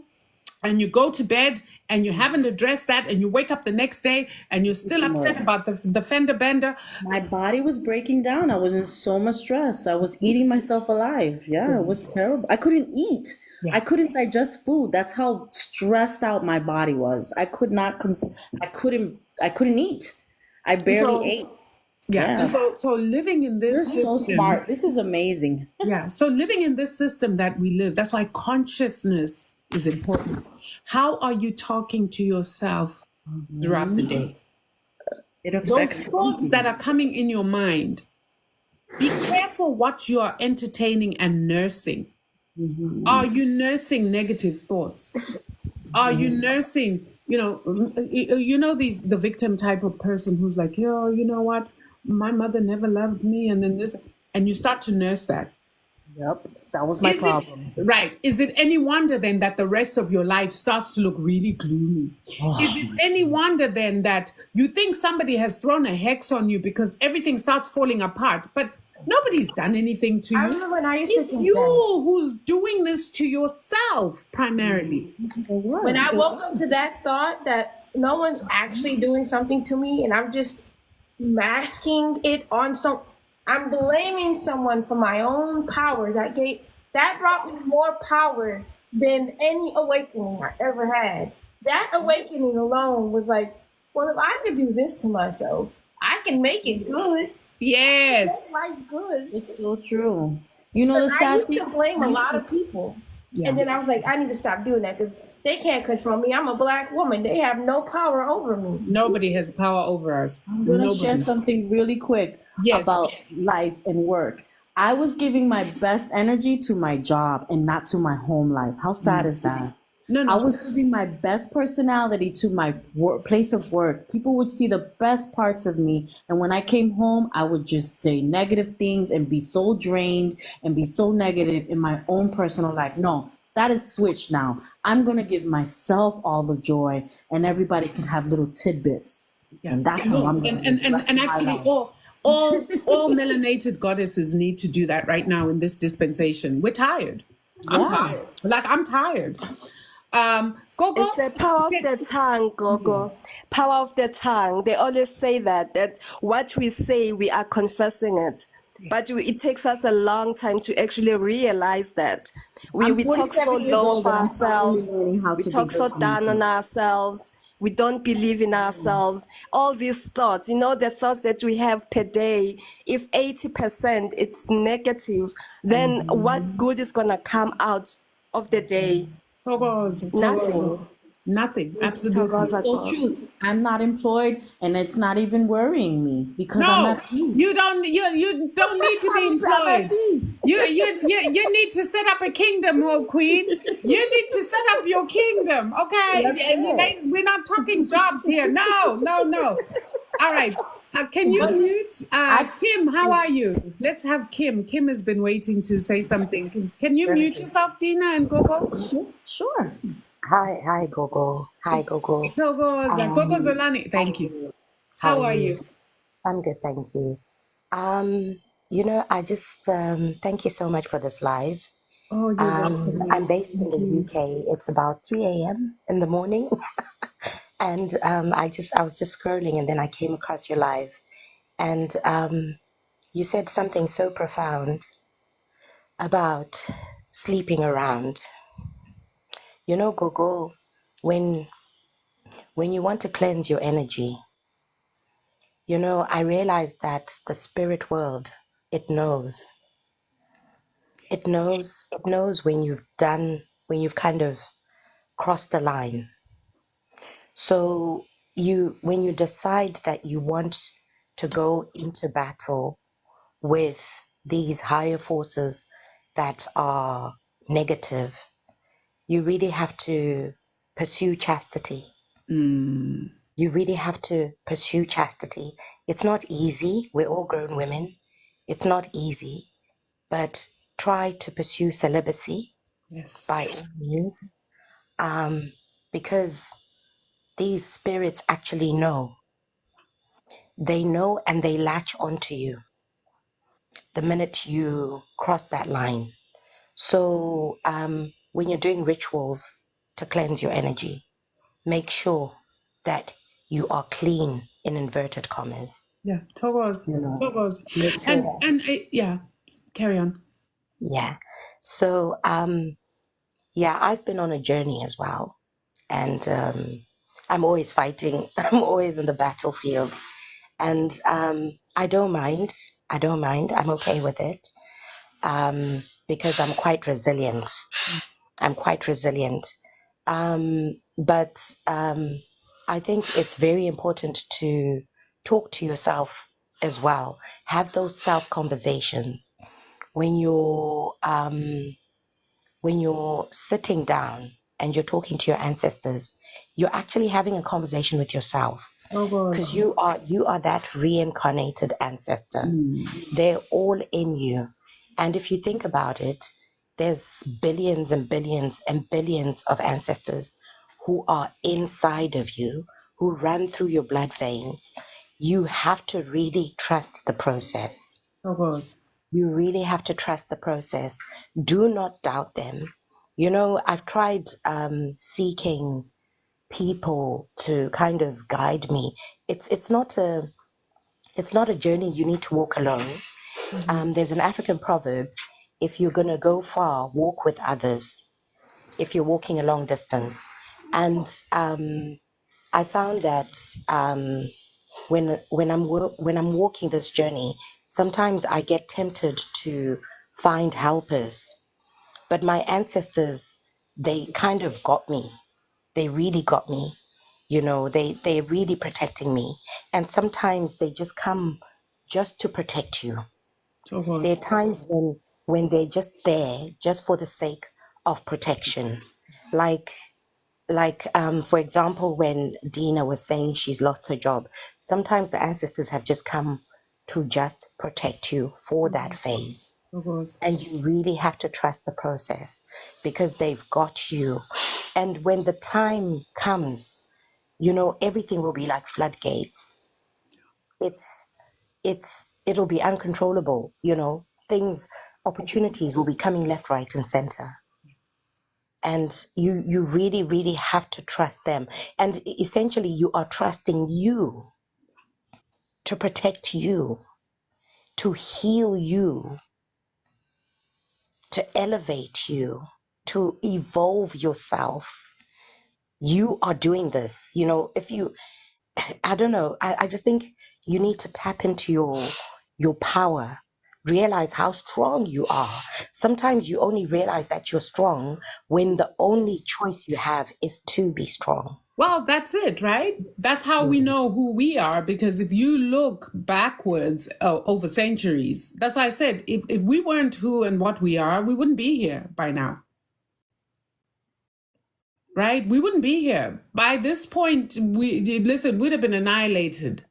Speaker 1: and you go to bed and you haven't addressed that and you wake up the next day and you're still upset about the fender bender.
Speaker 4: My body was breaking down. I was in so much stress. I was eating myself alive. Yeah, it was terrible. I couldn't eat.
Speaker 1: Yeah.
Speaker 4: I couldn't digest food. That's how stressed out my body was. I could not. I couldn't eat. I barely ate.
Speaker 1: Yeah.
Speaker 4: Yeah.
Speaker 1: So living in
Speaker 4: You're
Speaker 1: this
Speaker 4: so
Speaker 1: system.
Speaker 4: smart. This is amazing.
Speaker 1: Yeah. So living in this system that we live, that's why consciousness is important. How are you talking to yourself throughout the day?
Speaker 4: It
Speaker 1: Those
Speaker 4: affects
Speaker 1: thoughts that are coming in your mind, be careful what you are entertaining and nursing. Are you nursing negative thoughts? Are you nursing, the victim type of person who's like, yo, you know what? My mother never loved me. And then this, and you start to nurse that.
Speaker 4: Yep, that was my problem.
Speaker 1: Is it any wonder then that the rest of your life starts to look really gloomy? Is it any wonder then that you think somebody has thrown a hex on you because everything starts falling apart, but nobody's done anything to you?
Speaker 2: I remember when I used to
Speaker 1: It's
Speaker 2: think
Speaker 1: you
Speaker 2: that.
Speaker 1: who's doing this to yourself primarily.
Speaker 2: When I woke up to that thought that no one's actually doing something to me and I'm just masking it on I'm blaming someone for my own power that brought me more power than any awakening I ever had. That awakening alone was like, well, if I could do this to myself, I can make it good.
Speaker 1: Yes.
Speaker 2: Make life good.
Speaker 4: It's so true. You know the
Speaker 2: I
Speaker 4: sad
Speaker 2: used
Speaker 4: thing?
Speaker 2: to blame a lot of people.
Speaker 1: Yeah.
Speaker 2: And then I was like, I need to stop doing that because they can't control me. I'm a Black woman. They have no power over me.
Speaker 1: Nobody has power over us.
Speaker 4: I'm going to share something really quick about life and work. I was giving my best energy to my job and not to my home life. How sad is that?
Speaker 1: No.
Speaker 4: I was giving my best personality to my place of work. People would see the best parts of me. And when I came home, I would just say negative things and be so drained and be so negative in my own personal life. No, that is switched now. I'm going to give myself all the joy and everybody can have little tidbits. Yeah. And that's how I'm going to
Speaker 1: And actually, all melanated goddesses need to do that right now in this dispensation. We're tired. I'm tired. I'm tired. Gogo?
Speaker 5: It's the power of the tongue, Gogo. Power of the tongue. They always say that what we say, we are confessing it. But it takes us a long time to actually realize that. We talk so low for ourselves. We talk so down on ourselves. We don't believe in ourselves. All these thoughts, the thoughts that we have per day, if 80% it's negative, then what good is going to come out of the day?
Speaker 1: Nothing. Absolutely.
Speaker 4: So true. I'm not employed, and it's not even worrying me because I'm at peace.
Speaker 1: You don't need to be employed. You need to set up a kingdom, oh queen. You need to set up your kingdom, okay? We're not talking jobs here. No. All right. Can you mute?
Speaker 4: I
Speaker 1: Kim, how are you? Let's have Kim. Kim has been waiting to say something. Can you mute yourself, Dina and Gogo?
Speaker 4: sure.
Speaker 6: Hi, Gogo. Hi, Gogo.
Speaker 1: Gogo Zolani. Thank you.
Speaker 6: How
Speaker 1: How
Speaker 6: are
Speaker 1: are
Speaker 6: you?
Speaker 1: you?
Speaker 6: I'm good, thank you. I just thank you so much for this live.
Speaker 1: Oh, you're welcome.
Speaker 6: I'm based in the UK. It's about 3 a.m. in the morning, and I was just scrolling, and then I came across your live, and you said something so profound about sleeping around. You know, Gogo, when when you want to cleanse your energy, you know, I realized that the spirit world, it knows. It knows when you've kind of crossed the line. So when you decide that you want to go into battle with these higher forces that are negative, you really have to pursue chastity. You really have to pursue chastity. It's not easy. We're all grown women. It's not easy, but try to pursue celibacy
Speaker 1: Yes.
Speaker 6: by all means, because these spirits actually know. They know and they latch onto you the minute you cross that line. So when you're doing rituals to cleanse your energy, make sure that you are clean in inverted commas.
Speaker 1: Yeah. Togos.
Speaker 6: You know,
Speaker 1: Togos.
Speaker 6: make sure.
Speaker 1: Yeah. Carry on.
Speaker 6: Yeah. So yeah, I've been on a journey as well, and I'm always fighting. I'm always in the battlefield, and I don't mind. I don't mind. I'm okay with it, because I'm quite resilient. I'm quite resilient. But I think it's very important to talk to yourself as well. Have those self conversations when you're sitting down and you're talking to your ancestors. You're actually having a conversation with yourself, because
Speaker 1: Togos.
Speaker 6: you are that reincarnated ancestor. They're all in you. And if you think about it, there's billions and billions and billions of ancestors who are inside of you, who run through your blood veins. You have to really trust the process.
Speaker 1: Togos.
Speaker 6: You really have to trust the process. Do not doubt them. You know, I've tried seeking people to kind of guide me. It's not a journey you need to walk alone. There's an African proverb: if you're gonna go far, walk with others. If you're walking a long distance, and I found that when I'm walking this journey, sometimes I get tempted to find helpers, but my ancestors, they kind of got me. They really got me. You know, they're really protecting me, and sometimes they just come just to protect you. There are
Speaker 1: Togos.
Speaker 6: times when they're just there just for the sake of protection. Like for example, when Dina was saying she's lost her job, sometimes the ancestors have just come to just protect you for that phase.
Speaker 1: Togos.
Speaker 6: And you really have to trust the process, because they've got you. And when the time comes, you know, everything will be like floodgates. It'll be uncontrollable, you know. Opportunities will be coming left, right, and center. And you really, really have to trust them. And essentially, you are trusting you to protect you, to heal you, to elevate you, to evolve yourself. You are doing this. You know, if you I don't know. I just think you need to tap into your power. Realize how strong you are. Sometimes you only realize that you're strong when the only choice you have is to be strong.
Speaker 1: Well, that's it, right? That's how we know who we are, because if you look backwards over centuries, that's why I said if we weren't who and what we are, we wouldn't be here by now. Right? We wouldn't be here. By this point, we'd have been annihilated.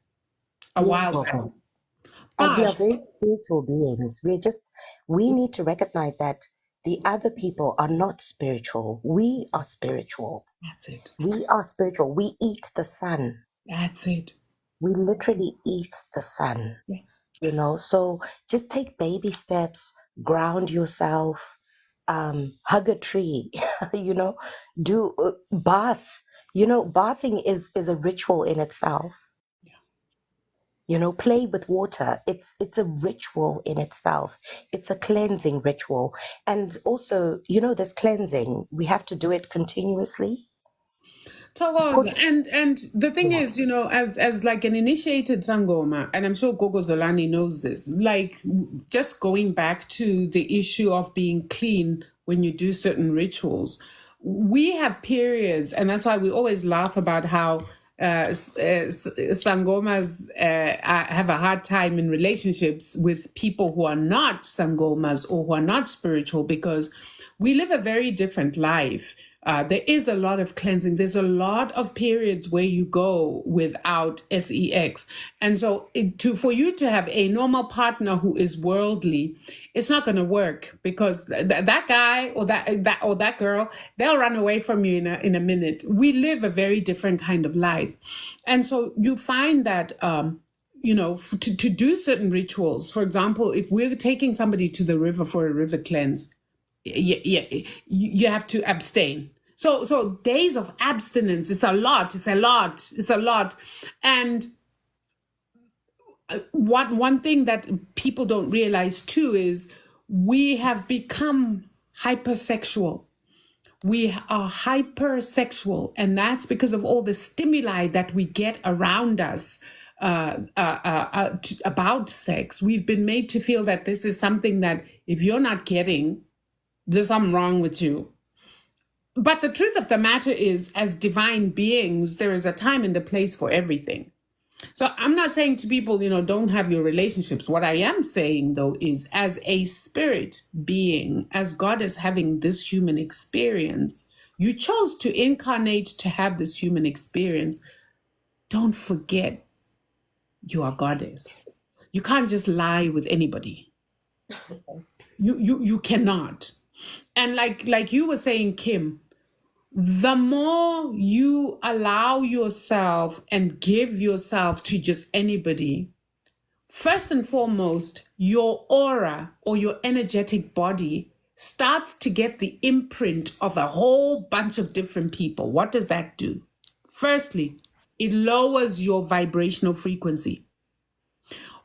Speaker 1: a
Speaker 6: Yes,
Speaker 1: while
Speaker 6: Coco.
Speaker 1: back.
Speaker 6: And we are
Speaker 1: But
Speaker 6: very spiritual beings. We need to recognize that the other people are not spiritual. We are spiritual.
Speaker 1: that's it.
Speaker 6: We are spiritual. We eat the sun.
Speaker 1: That's it.
Speaker 6: We literally eat the sun,
Speaker 1: Yeah.
Speaker 6: So just take baby steps, ground yourself, hug a tree, do bath. Bathing is a ritual in itself. Play with water. It's a ritual in itself. It's a cleansing ritual. And also, this cleansing, we have to do it continuously.
Speaker 1: Togoza.
Speaker 6: Put,
Speaker 1: And the thing
Speaker 6: yeah.
Speaker 1: is, as like an initiated Sangoma, and I'm sure Gogo Zolani knows this, like just going back to the issue of being clean when you do certain rituals, we have periods, and that's why we always laugh about how Sangomas have a hard time in relationships with people who are not Sangomas or who are not spiritual, because we live a very different life. There is a lot of cleansing. There's a lot of periods where you go without sex. And so for you to have a normal partner who is worldly, it's not going to work, because that guy or that girl, they'll run away from you in a minute. We live a very different kind of life. And so you find that to do certain rituals, for example, if we're taking somebody to the river for a river cleanse, you have to abstain. So days of abstinence, it's a lot. And one thing that people don't realize too is we have become hypersexual. We are hypersexual, and that's because of all the stimuli that we get around us about sex. We've been made to feel that this is something that if you're not getting, there's something wrong with you. But the truth of the matter is, as divine beings, there is a time and a place for everything. So I'm not saying to people, don't have your relationships. What I am saying, though, is as a spirit being, as God is having this human experience, you chose to incarnate to have this human experience. Don't forget you are goddess. You can't just lie with anybody. You cannot. And like you were saying, Kim, the more you allow yourself and give yourself to just anybody, first and foremost, your aura or your energetic body starts to get the imprint of a whole bunch of different people. What does that do? Firstly, it lowers your vibrational frequency.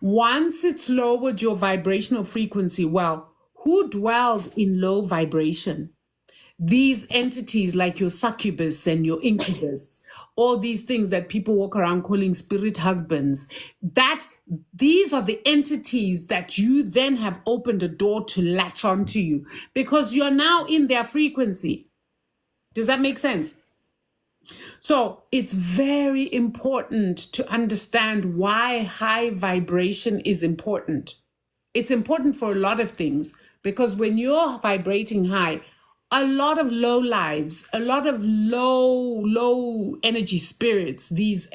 Speaker 1: Once it's lowered your vibrational frequency, well, who dwells in low vibration? These entities like your succubus and your incubus, all these things that people walk around calling spirit husbands, these are the entities that you then have opened a door to latch onto you, because you're now in their frequency. Does that make sense? So it's very important to understand why high vibration is important. It's important for a lot of things, because when you're vibrating high, a lot of low lives, a lot of low energy spirits, these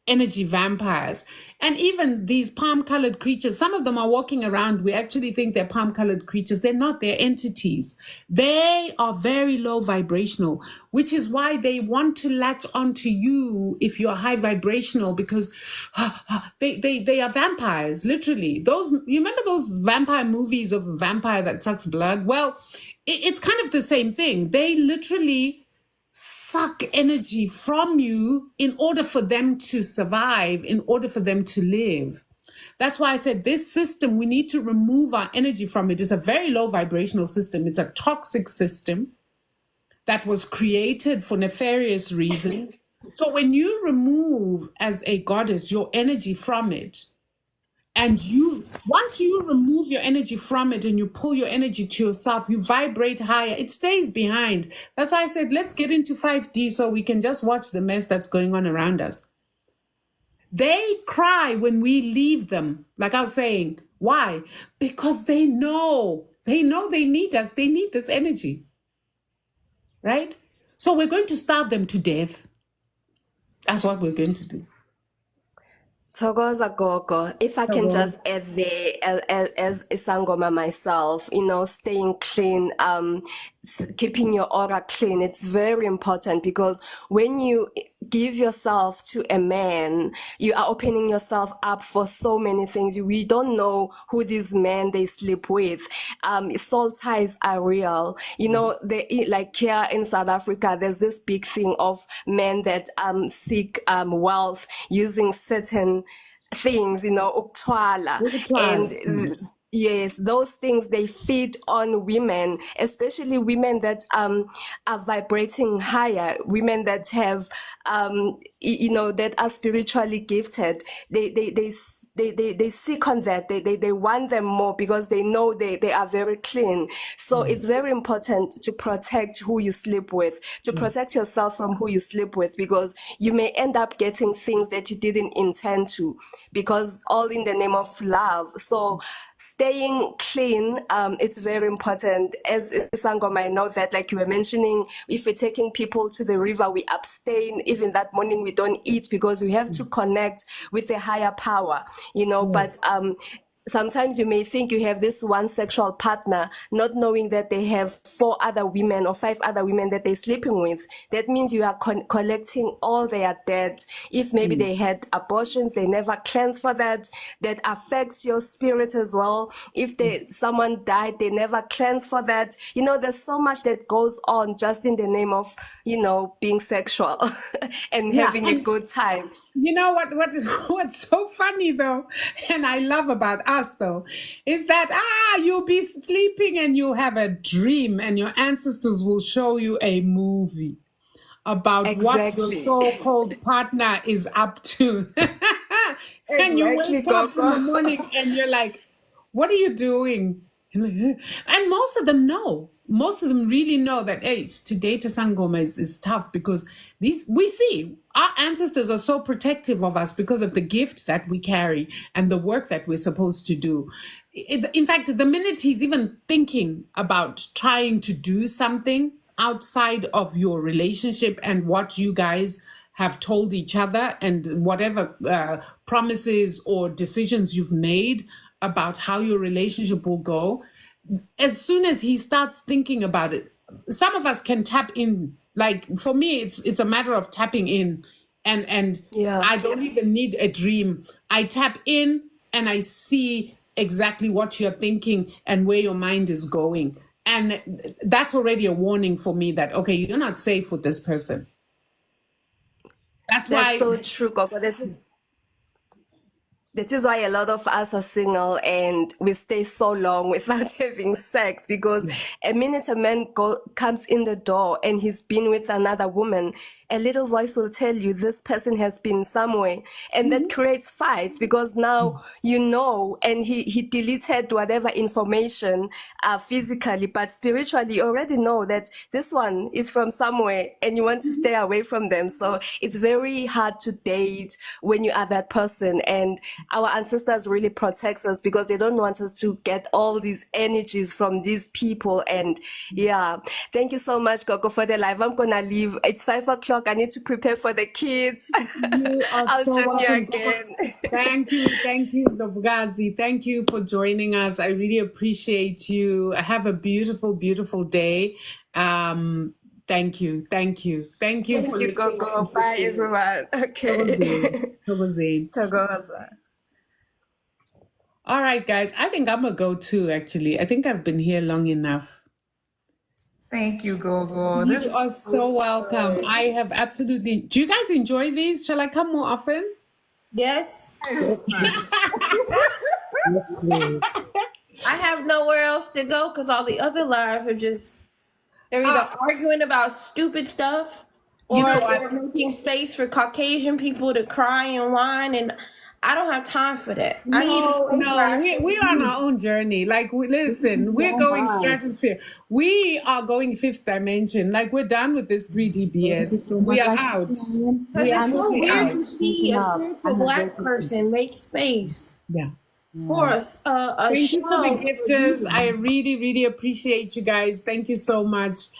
Speaker 1: energy vampires, and even these palm-colored creatures, some of them are walking around. We actually think they're palm-colored creatures. They're not. They're entities. They are very low vibrational, which is why they want to latch onto you if you're high vibrational, because they are vampires, literally. You remember those vampire movies of a vampire that sucks blood? Well, it's kind of the same thing. They literally suck energy from you in order for them to survive, in order for them to live. That's why I said this system, we need to remove our energy from it. It's a very low vibrational system. It's a toxic system that was created for nefarious reasons. So when you remove, as a goddess, your energy from it, and once you remove your energy from it and you pull your energy to yourself, you vibrate higher. It stays behind. That's why I said, let's get into 5D so we can just watch the mess that's going on around us. They cry when we leave them. Like I was saying, why? Because they know they need us. They need this energy, right? So we're going to starve them to death. That's what we're going to do.
Speaker 5: Togoza Gogo, if I can
Speaker 1: Togo.
Speaker 5: just add there, as a Sangoma myself, staying clean, keeping your aura clean, it's very important, because when you give yourself to a man, you are opening yourself up for so many things. We don't know who these men they sleep with. Soul ties are real. Like here in South Africa, there's this big thing of men that seek wealth using certain things, ukutwala, and yes, those things, they feed on women, especially women that are vibrating higher, women that have that are spiritually gifted. They seek on that. They want them more, because they know they are very clean. So it's very important to protect who you sleep with, to protect yourself from who you sleep with, because you may end up getting things that you didn't intend to, because all in the name of love. So staying clean, it's very important. As Sangoma, I know that, like you were mentioning, if we're taking people to the river, we abstain. Even that morning, we don't eat, because we have to connect with a higher power, But sometimes you may think you have this one sexual partner, not knowing that they have 4 other women or 5 other women that they're sleeping with. That means you are collecting all their debt. If maybe they had abortions, they never cleanse for that. That affects your spirit as well. If someone died, they never cleanse for that. There's so much that goes on just in the name of, being sexual and having a good time.
Speaker 1: You know what's so funny though, and I love about us though, is that you'll be sleeping and you have a dream, and your ancestors will show you a movie about what your
Speaker 5: Exactly.
Speaker 1: so-called partner is up to. And you
Speaker 5: Exactly,
Speaker 1: wake up in the
Speaker 5: Coco.
Speaker 1: morning and you're like, what are you doing? And most of them know. Most of them really know that, hey, to date a Sangoma is tough, because we see our ancestors are so protective of us because of the gift that we carry and the work that we're supposed to do. In fact, the minute he's even thinking about trying to do something outside of your relationship and what you guys have told each other, and whatever promises or decisions you've made about how your relationship will go, as soon as he starts thinking about it, some of us can tap in. Like for me, it's a matter of tapping in, and
Speaker 5: Yeah.
Speaker 1: I don't even need a dream. I tap in and I see exactly what you're thinking and where your mind is going, and that's already a warning for me that, okay, you're not safe with this person. That's
Speaker 5: That's
Speaker 1: why.
Speaker 5: so true, Coco. That is why a lot of us are single and we stay so long without having sex, because a minute a man comes in the door and he's been with another woman, a little voice will tell you this person has been somewhere, and that creates fights, because now and he deleted whatever information physically, but spiritually you already know that this one is from somewhere and you want to stay away from them. So it's very hard to date when you are that person, and our ancestors really protects us because they don't want us to get all these energies from these people. And thank you so much, Coco, for the live. I'm gonna leave. It's 5 o'clock. I need to prepare for the kids.
Speaker 1: You are
Speaker 5: I'll
Speaker 1: so
Speaker 5: join you
Speaker 1: welcome.
Speaker 5: again.
Speaker 1: Thank you, Ndovukazi. Thank you for joining us. I really appreciate you. Have a beautiful, beautiful day. Thank you for
Speaker 5: Thank you,
Speaker 1: listening
Speaker 5: Coco.
Speaker 1: and for
Speaker 5: Bye,
Speaker 1: staying.
Speaker 5: everyone. Okay.
Speaker 1: Thokozeni.
Speaker 5: Togoza.
Speaker 1: All right, guys. I think I'm gonna go too. Actually, I think I've been here long enough.
Speaker 3: Thank you, Gogo.
Speaker 1: You are so welcome. I have absolutely. Do you guys enjoy these? Shall I come more often?
Speaker 2: Yes.
Speaker 6: Yes, please.
Speaker 2: I have nowhere else to go because all the other lives are just, they're either arguing about stupid stuff, or
Speaker 1: You know what?
Speaker 2: they're making space for Caucasian people to cry and whine, and I don't have time for that. I need a space where I can
Speaker 1: We're on our own journey. Like, listen, we're going stratosphere. We are going fifth dimension. Like, we're done with this 3D BS. We are out.
Speaker 2: Because
Speaker 1: We are
Speaker 2: it's so
Speaker 1: absolutely
Speaker 2: weird
Speaker 1: out.
Speaker 2: to see a spiritual black person make space
Speaker 1: Yeah.
Speaker 2: for us. A
Speaker 1: Thank you for the
Speaker 2: show.
Speaker 1: gifters. I really, really appreciate you guys. Thank you so much.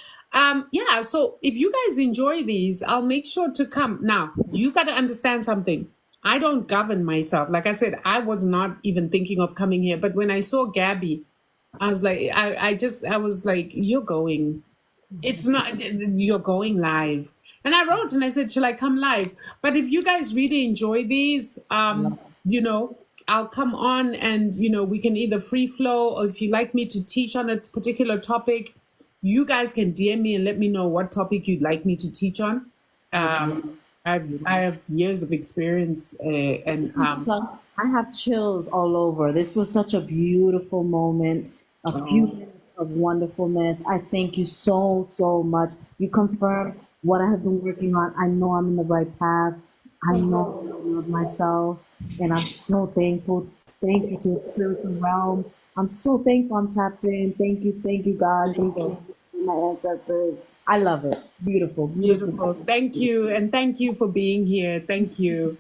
Speaker 1: So if you guys enjoy these, I'll make sure to come. Now, you got to understand something. I don't govern myself. Like I said, I was not even thinking of coming here. But when I saw Gabby, I was like, I was like, you're going. It's not, you're going live. And I wrote and I said, shall I come live? But if you guys really enjoy these, you know, I'll come on and, you know, we can either free flow, or if you like me to teach on a particular topic, you guys can DM me and let me know what topic you'd like me to teach on. I have years of experience and
Speaker 4: I have chills all over. This was such a beautiful moment, a few minutes of wonderfulness. I thank you so, so much. You confirmed what I have been working on. I know I'm in the right path. I know I love myself, and I'm so thankful. Thank you to the spiritual realm. I'm so thankful I'm tapped in. Thank you, God. Thank you, my ancestors. I love it. Beautiful, beautiful.
Speaker 1: beautiful. Thank you. And thank you for being here. Thank you.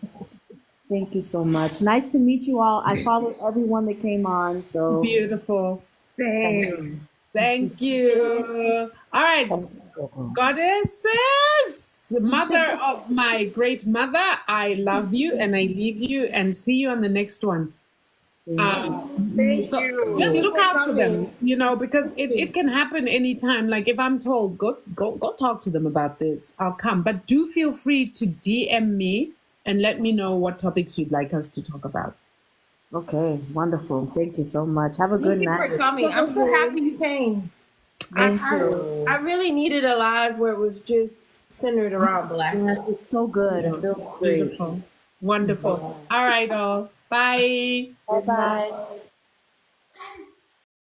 Speaker 4: Thank you so much. Nice to meet you all. I followed everyone that came on. So
Speaker 1: Beautiful.
Speaker 3: Same.
Speaker 1: Thank you. All right. Goddesses, mother of my great mother, I love you and I leave you and see you on the next one.
Speaker 3: Thank
Speaker 1: So
Speaker 3: you.
Speaker 1: just look
Speaker 2: for
Speaker 1: out for them,
Speaker 2: coming.
Speaker 1: you know, because it can happen anytime. Like if I'm told, go talk to them about this, I'll come. But do feel free to DM me and let me know what topics you'd like us to talk about.
Speaker 4: okay, wonderful. Thank you so much. Have a good
Speaker 2: Thank you for
Speaker 4: night.
Speaker 2: coming. I'm so happy you came.
Speaker 4: Thank
Speaker 2: I,
Speaker 4: you.
Speaker 2: I really needed a live where it was just centered around Black.
Speaker 4: Yes, it's so good. It feels great.
Speaker 1: Beautiful. Wonderful. All right, all. Bye.
Speaker 4: Bye bye.